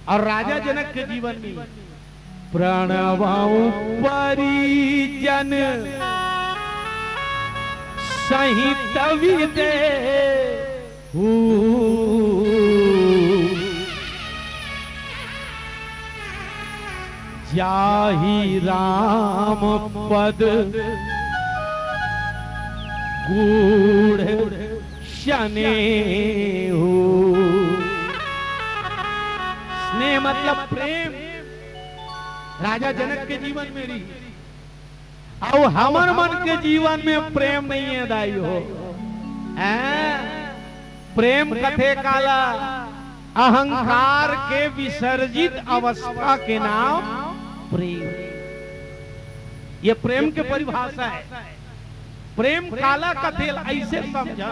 और राजा जनक के जीवन में प्रणवं परिजन सहित विदे जाहि राम पद गूढ़ स्नेह। स्नेह मतलब प्रेम राजा जनक के जीवन में रही, और हमर मन के जीवन में प्रेम नहीं है दाई हो। प्रेम कथे काला अहंकार के विसर्जित अवस्था के नाम प्रेम। ये प्रेम के परिभाषा है। प्रेम काला कथे ऐसे समझा,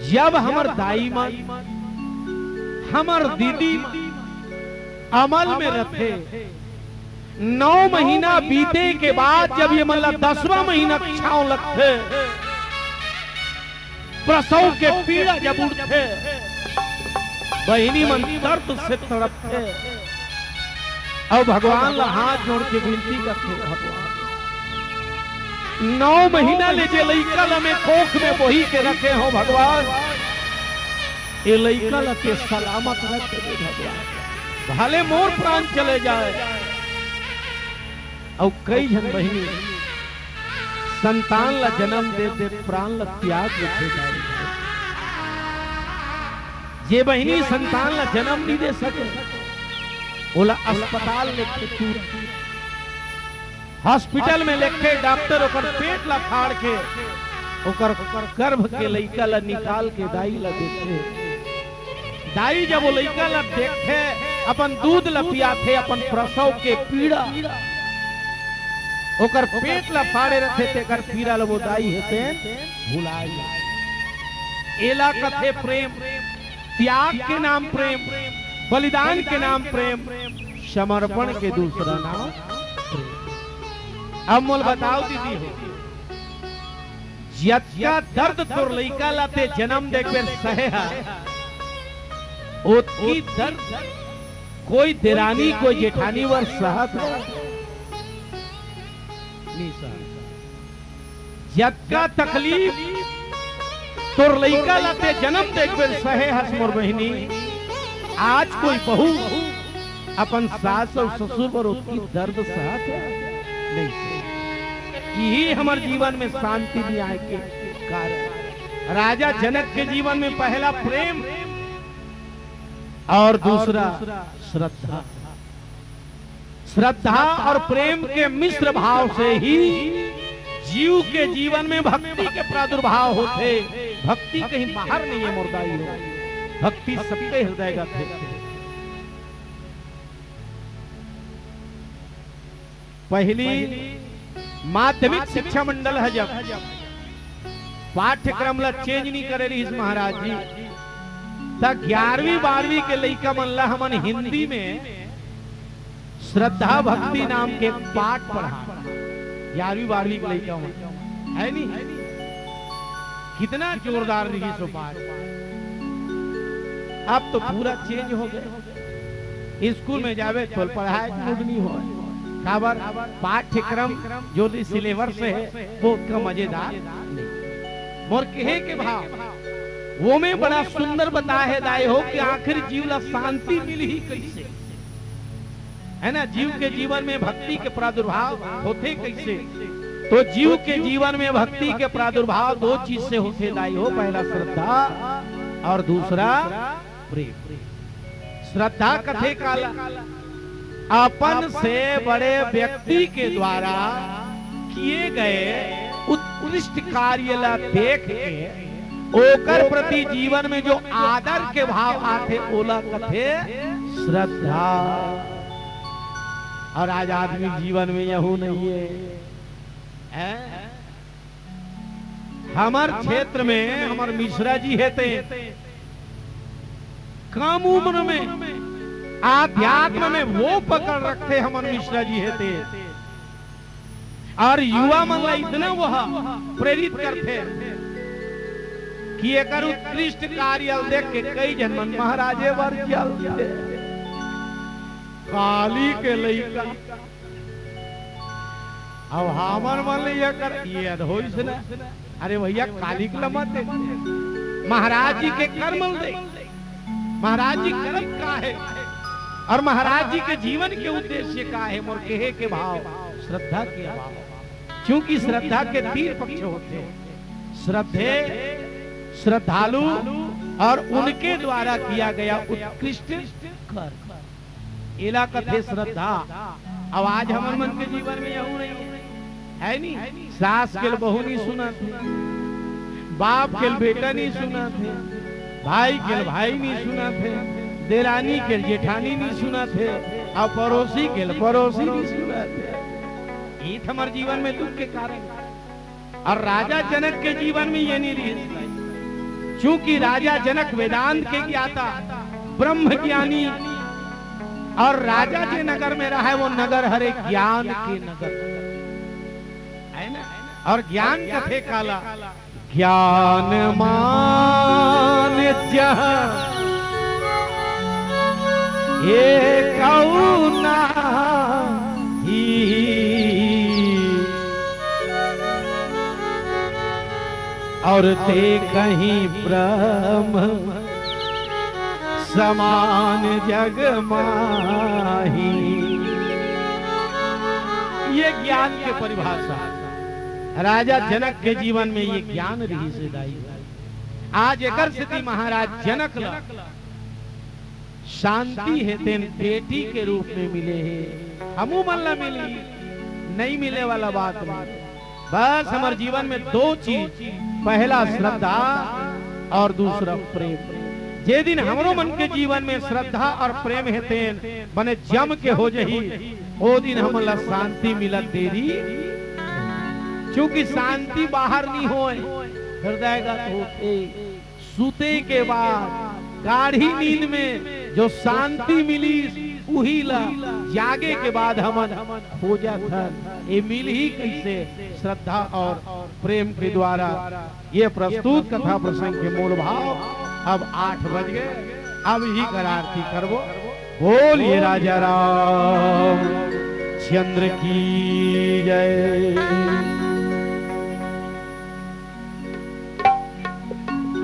जब हमर दाई मन हमर दीदी अमल में रखे, 9 महीना बीते के बाद जब ये मतलब 10वां महीना छाव लगते, प्रसव के पीड़ा जब उठते, बहिनी मन दर्द से तड़पते और भगवान ला हाथ जोड़ के विनती करते, भगवान 9 महीना ले जे लइका में कोख में बोही के रखे हो भगवान, ये लइका के सलामत रख दे भगवान, भले मोर प्राण चले जाए। और कई जन बहिनी संतान ला जन्म दे दे प्राण ला त्याग देते जाए। ये बहिनी संतान ला जन्म नहीं दे सके, बोला अस्पताल लेके हॉस्पिटल में लेके डॉक्टर ओकर पेट ला फाड़ के ओकर गर्भ के लइका ला निकाल के दाई ला देते। दाई जब वो लइका ला देखे, अपन दूध ला पियाथे, अपन प्रसव के पीड़ा ओकर पेट ला फाड़े रखे थे, कर पीड़ा ला वो दाई हेते भुलाई। एला कथे प्रेम, त्याग के नाम प्रेम, बलिदान के नाम प्रेम, समर्पण के दूसरा नाम प्रेम। अब मोल बताओ दीदी हो, जितना दर्द तोर लइका लाते जन्म देख बेर सहे ओतकी दर्द कोई देरानी कोई जेठानी वर सहत नहीं सहत। जितना तकलीफ तोर लइका लाते जन्म देख बेर सहे हस मोर बहिनी, आज कोई बहू अपन सास और ससुर पर उसकी दर्द सहत नहीं सहे। यही हमारे जीवन में शांति भी आए के कारण। राजा जनक के जीवन में पहला प्रेम और दूसरा श्रद्धा। श्रद्धा और प्रेम के मिश्र भाव से ही जीव के जीवन में भक्ति के प्रादुर्भाव होते। भक्ति कहीं बाहर नहीं है मुर्दाई हो, भक्ति सबके हृदयगत है। पहली माध्यमिक शिक्षा मंडल है जब पाठ्यक्रम ला चेंज नहीं करे रही महाराज जी, तब 11वीं 12वीं के लइका मन ला हमन हिंदी में श्रद्धा भक्ति नाम के पाठ पढ़ा। 11वीं 12वीं के लइका है नहीं, कितना जोरदार रही सो पाठ। अब तो पूरा चेंज हो गया, स्कूल में जावे तो पढ़ाई नहीं हो, काबर पाठ्यक्रम जो सिलेबस है वो उतना मजेदार नहीं। मोर कहे के भाव वो में बड़ा सुंदर बताए है दाए हो कि आखिर जीव ला शांति मिली ही कैसे। है ना। जीव के जीवन में भक्ति के प्रादुर्भाव होते कैसे? तो जीव के जीवन में भक्ति के प्रादुर्भाव दो चीज से होते लाई हो, पहला श्रद्धा और दूसरा प्रेम। श्रद्धा कथे काला अपन से बड़े व्यक्ति के द्वारा किए गए उत्कृष्ट कार्य ला देख के ओकर प्रति जीवन में जो आदर के भाव आते ओला कथे श्रद्धा। और आज आदमी जीवन में यहू नहीं है। हमार क्षेत्र में हमार मिश्रा जी हेते कम उम्र में आध्यात्म में वो पकड़ रखते हमार मिश्रा जी हेते, और युवा मन इतना वह प्रेरित करते कि एक उत्कृष्ट कार्य देख के कई जन मन महाराजे वर काली के लइका अब हमर मन ये कर ये होइस ना। अरे भैया काली के मत दे, महाराज जी के कर्म दे। महाराज जी कर्म का है और महाराज जी के जीवन के उद्देश्य का है। मोर कहे के भाव श्रद्धा के भाव, क्योंकि श्रद्धा के तीन पक्ष होते हैं, श्रद्धे, श्रद्धालु और उनके द्वारा किया गया उत्कृष्ट कर्म, इला कथे श्रद्धा। अब आज हमारे मन के जीवन में यहू नहीं है नहीं। सास के बहू नहीं सुना थे, बाप के बेटा नहीं सुना थे, भाई के भाई नहीं सुना थे, देरानी के जेठानी नहीं सुना थे, और पड़ोसी के पड़ोसी नहीं सुना थे। ये हमारे जीवन में दुख के कारण। और राजा जनक के जीवन में ये नहीं रही, क्योंकि राजा जनक वेदांत के ज्ञाता, ब्रह्म ज्ञानी, और राजा जे नगर में रहा है वो नगर हरे ज्ञान के नगर है ना। और ज्ञान कथे काला ज्ञान मान ये कौना और ते कहीं ब्रह्म समान जग माही। ये ज्ञान के परिभाषा राजा जनक के जीवन में ये ज्ञान रही से दाई। आज एकर स्थिति महाराज जनक ला शांति है तेन बेटी के रूप में मिले है। हमू मन ला मिली नहीं मिले वाला बात नहीं। बस हमारे जीवन में दो चीज, पहला श्रद्धा और दूसरा प्रेम। जे दिन हमरो मन के जीवन में श्रद्धा और प्रेम हेते बने जम के हो जही, ओ दिन हमला शांति मिलत देरी। क्योंकि शांति बाहर नहीं होए, हृदयगत होते सूते के बाद गाढ़ी नींद में जो शांति मिली उही ला जागे के बाद हमन हो जाता। ये मिल ही कैसे? श्रद्धा और प्रेम के द्वारा। ये प्रस्तुत कथा प्रसंग के मूल भाव। अब 8 बज गए, अब ही करारती करबो। बोलिए राजा राम चंद्र की जय।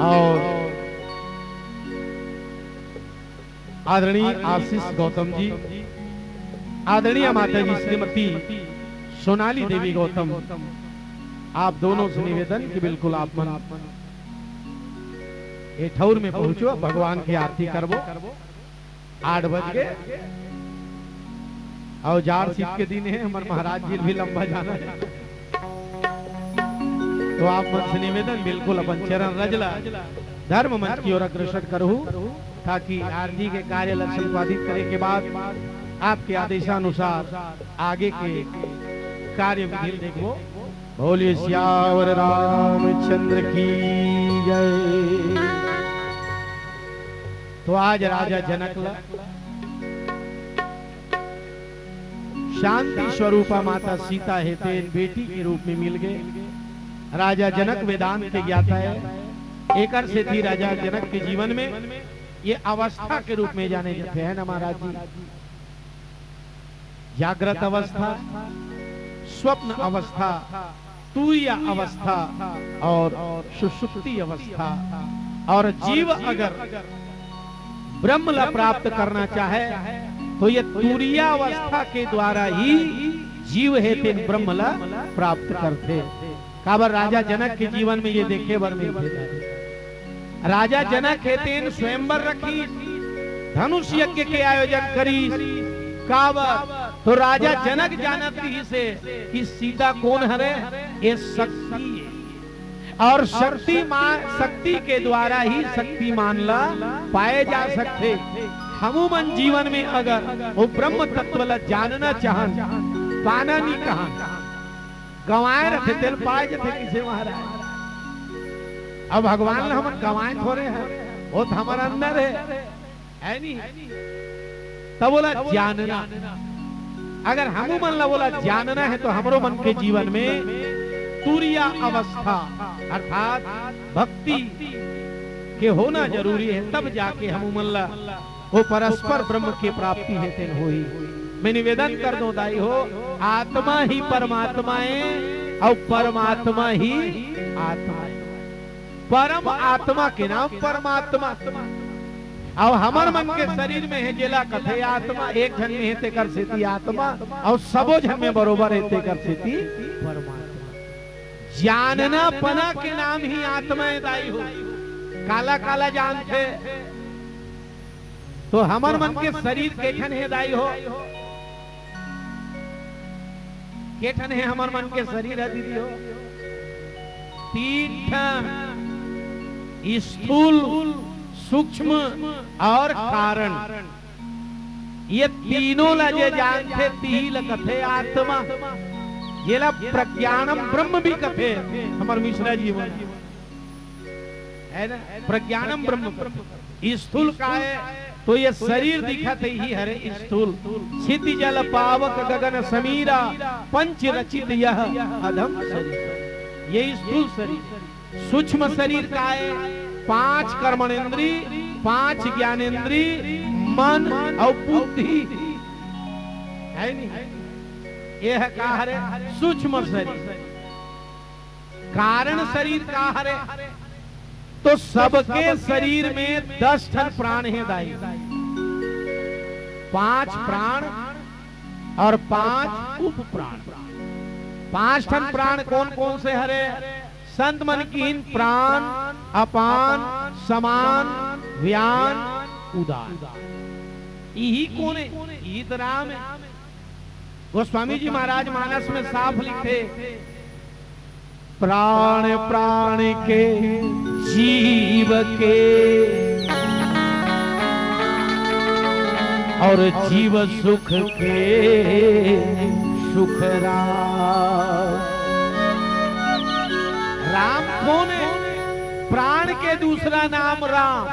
और आदरणीय आशीष गौतम जी, आदरणीय माता जी श्रीमती सोनाली देवी गौतम, आप दोनों से निवेदन कि बिल्कुल आप मन ये ठौर में पहुंचो, भगवान की आरती करबो। 8 बज गए और जार सीट के दिन है, हमारे महाराज जी भी लंबा जाना है, तो आप मन से निवेदन बिल्कुल अपन चरण रजला धर्म मंच की ओर अग्रसर करहु, ताकि आरती के कार्य लक्ष्य संपादित करने के बाद आपके आदेशानुसार आगे के कार्य विधि देखो। बोलिए श्यावर रामचंद्र की जय। तो आज राजा जनक शांति स्वरूपा माता सीता हेते बेटी के रूप में मिल गए। राजा जनक वेदांत के ज्ञाता है। एक से थी राजा जनक के जीवन में ये अवस्था के रूप में जाने जाते हैं ना महाराज जी। जागृत अवस्था, स्वप्न अवस्था, तुरीय अवस्था और सुषुप्ति अवस्था। और जीव अगर ब्रह्म ला प्राप्त करना चाहे तो ये तुरीयावस्था के द्वारा ही जीव है तेन ब्रह्मला प्राप्त करते। काबर राजा जनक के जीवन में ये देखे बर मिलते। राजा जनक है तेन स्वयंवर रखी, धनुष यज्ञ के आयोजन करी। काबर तो राजा जनक जानत ही से कि सीता कौन हरे, ये शक्ति है। और शक्ति के द्वारा ही शक्तिमान ला पाए जा सकते। हमूमन जीवन में अगर वो ब्रह्म तत्व ला जानना चाहन, पाना नहीं कहा, गंवाए रखे तेल पाए जते किसे महाराज। अब भगवान ला हम गंवाए थोड़े हैं, वो तो हमारा अंदर है नहीं। तब बोला जानना, अगर हमूमन ला बोला जानना है तो हमरो मन के जीवन में तुरीया अवस्था अर्थात भक्ति के होना जरूरी है, तब जाके हमूमन ला वो परस्पर ब्रह्म की प्राप्ति है तेन होई। मैं निवेदन कर दो दाई हो, आत्मा ही परमात्मा है और परमात्मा ही आत्मा है। परम आत्मा के नाम परमात्मा, और हमार मन के शरीर में है जेला कथे आत्मा। एक जन में हेते कर सेती आत्मा और सबो जन में बरोबर हेते कर सेती परमात्मा। जानना पना के नाम ही आत्मा है दाई हो। काला काला जानते तो हमार मन के शरीर केठन है दाई हो, केठन है हमार मन के शरीर है दीदी हो। तीन स्थूल, सूक्ष्म और कारण, ये तीनों ला जे जानते तील कथे आत्मा। ये ला प्रज्ञानम ब्रह्म भी कथे हमार मिश्रा जी है ना। प्रज्ञानम ब्रह्म स्थूल का है तो ये शरीर दिखते ही हरे स्थूल। क्षिति जल पावक गगन समीरा पंच रचित यह अधम शरीर, ये स्थूल शरीर। सूक्ष्म शरीर का है 5 कर्मणेन्द्री, 5 ज्ञानेन्द्री, मन और बुद्धि है नहीं। यह का हरे सूक्ष्म शरीर। कारण शरीर का हरे तो सबके शरीर में 10 ठन प्राण है दाई। 5 प्राण और 5 उप प्राण। 5 ठन प्राण कौन कौन से हरे? संत मन की प्राण, अपान, समान, व्यान, उदान। यही कौन है? यही तो राम है। गोस्वामी जी महाराज मानस में साफ लिखते, प्राण प्राण के जीव के और जीव सुख के सुख राम। राम कौन है? प्राण के दूसरा नाम राम।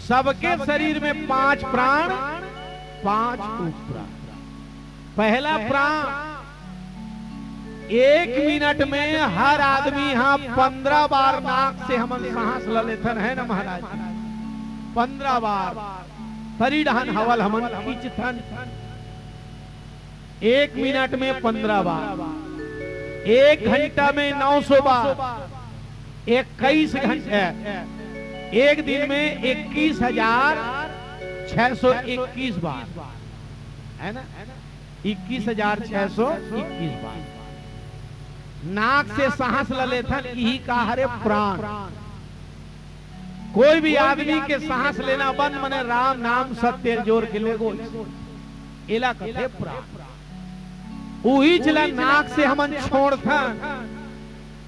सबके शरीर में 5 प्राण, 5 उपप्राण। पहला प्राण 1 मिनट में हर आदमी यहाँ 15 बार नाक से हम सांस ल लेथन है ना महाराज। 15 बार परिधान हवल हमन खींचथन 1 मिनट में 15 बार। 1 घंटा में 900 बार, 21 घंटे, एक दिन में 21,621 बार है ना। 21,621 बार नाक से सांस ल लेथन, यही का हरे प्राण। कोई भी आदमी के सांस लेना बंद मने राम नाम सत्य जोर के लेगो एला कथे प्राण। वही चला नाक से हमन छोड़थन,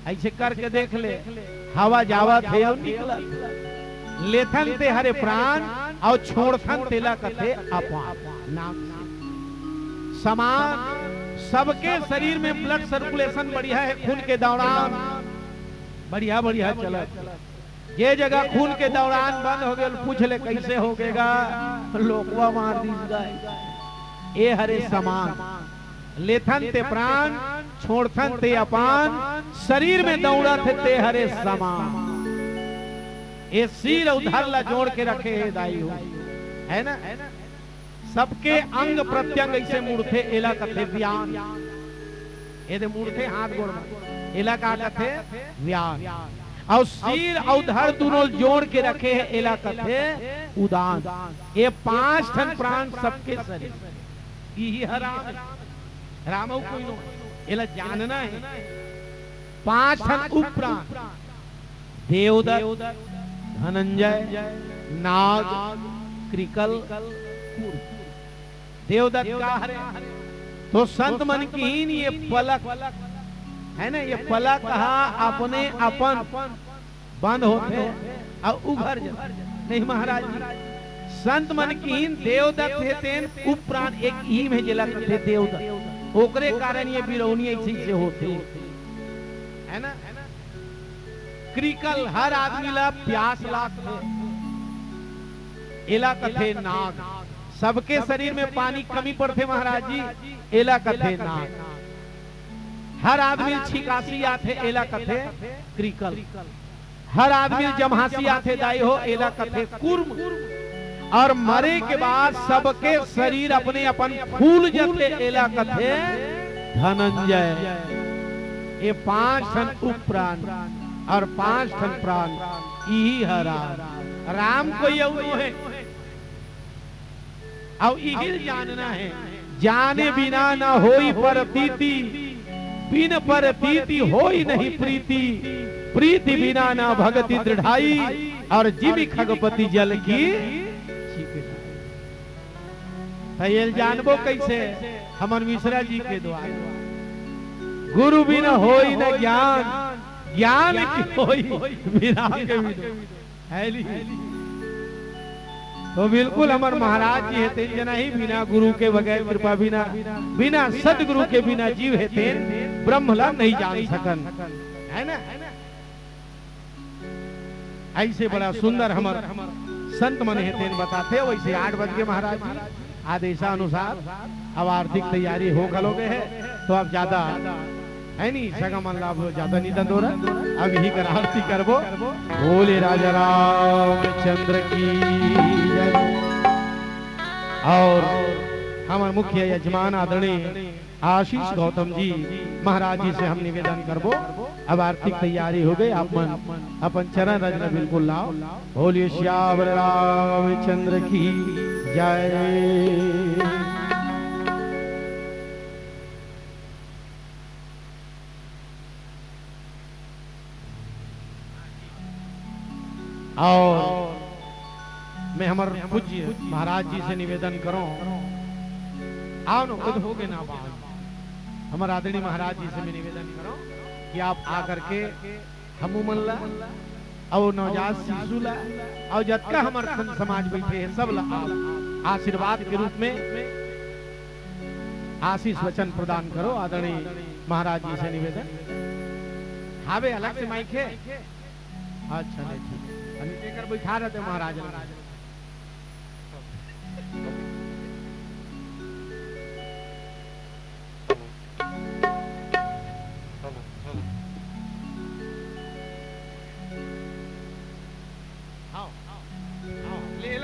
ऐसे करके देख ले, हवा जावत है और निकलत। लेथन ते हरे प्राण और छोड़थन तेला कथे अपान। नाक से समान सबके शरीर में ब्लड सर्कुलेशन बढ़िया है, खून के दौरान बढ़िया बढ़िया चला। ये जगह खून के दौरान बंद हो गया, पूछ ले कैसे हो गएगा, लोकवा मार दी। ये हरे समान लेथन ते प्राण, छोड़थन ते अपान, शरीर में दौड़ा थे हरे समान। ये सिर उधर ला जोड़ के रखे है दाई हो है ना। सबके अंग प्रत्यंग ऐसे मुड़थे एला कथे व्यान। ये मुड़थे हाथ गोड़ में एला का कथे व्यान। और सिर और धड़ दोनों जोड़ के रखे हैं एला कथे उदान। ये 5 ठन प्राण सबके शरीर यही है राम। राम कोई नो एला जानना है। 5 ठन उपप्राण देवदत्त, धनंजय, नाग, कृकल, कूर्म। देवदत्त का हरे तो संत मन की ही ये पलक है ना, ये पलक कहा अपने अपन बंद होते और उघर जाते नहीं महाराज जी। संत मन की देवदत्त हेतेन उपप्राण एक ही में जिला थे देवदत्त, ओकरे कारण ये बिरौनी ऐसी से होते है ना। कृकल हर आदमी ला प्यास लागते, एला कथे नाग सबके शरीर में पानी कमी पड़ते महाराज जी, एला कथे नाग। हर आदमी छिकासी आथे, एला कथे कृकल। हर आदमी जमहासी आथे दाई हो, एला कथे कूर्म। और मरे के बाद सबके शरीर अपने अपन फूल जाते, एला कथे धनंजय। ये 5 ठन उपप्राण और 5 ठन प्राण यही है राम। राम को यही है और यही जानना है। जाने बिना न होई परतीति, बिन परतीति होई नहीं प्रीति। प्रीति बिना न भगति दृढ़ाई, और जीवी खगपति जल की ये जानबो कैसे हमन मिश्रा जी के द्वारा। गुरु बिना होई न ज्ञान, ज्ञान की होई बिना के बिना। तो बिल्कुल हमारे महाराज जी हेते जना ही बिना गुरु के बगैर कृपा बिना, बिना सदगुरु के बिना जीव हेते ब्रह्म ला नहीं जान सकन, है ना। ऐसे बड़ा सुंदर हमार संत मन हेते बताते। वैसे 8 बज के महाराज जी आदेशानुसार अब आर्थिक तैयारी हो गलोगे है, तो अब ज्यादा है नहीं सगा मन लाभ ज्यादा नहीं दंदोरा। अब यही कर आरती करबो। बोले राजा रामचंद्र की जय। और हमारे मुख्य यजमान आदरणीय आशीष गौतम जी महाराज जी से हम निवेदन करबो। अब आर्थिक तैयारी हो गई, आप मन अपन चरण रजना बिल्कुल लाओ। बोलिए श्याम रामचंद्र की जय। और मैं हमारे पूज्य महाराज जी से निवेदन करूं, आओ ना खुद हो गए ना बात। हमारे आदरणीय महाराज जी से मैं निवेदन करूं कि आप आकर के हमू मन ला और नवजात शिशु ला और जतका हमारे संत समाज बैठे हैं सब ला आप आशीर्वाद के रूप में आशीष वचन प्रदान करो। आदरणीय महाराज जी से निवेदन। हावे अलग से माइक है। अच्छा नहीं ठीक है, बैठा रहते महाराज। ले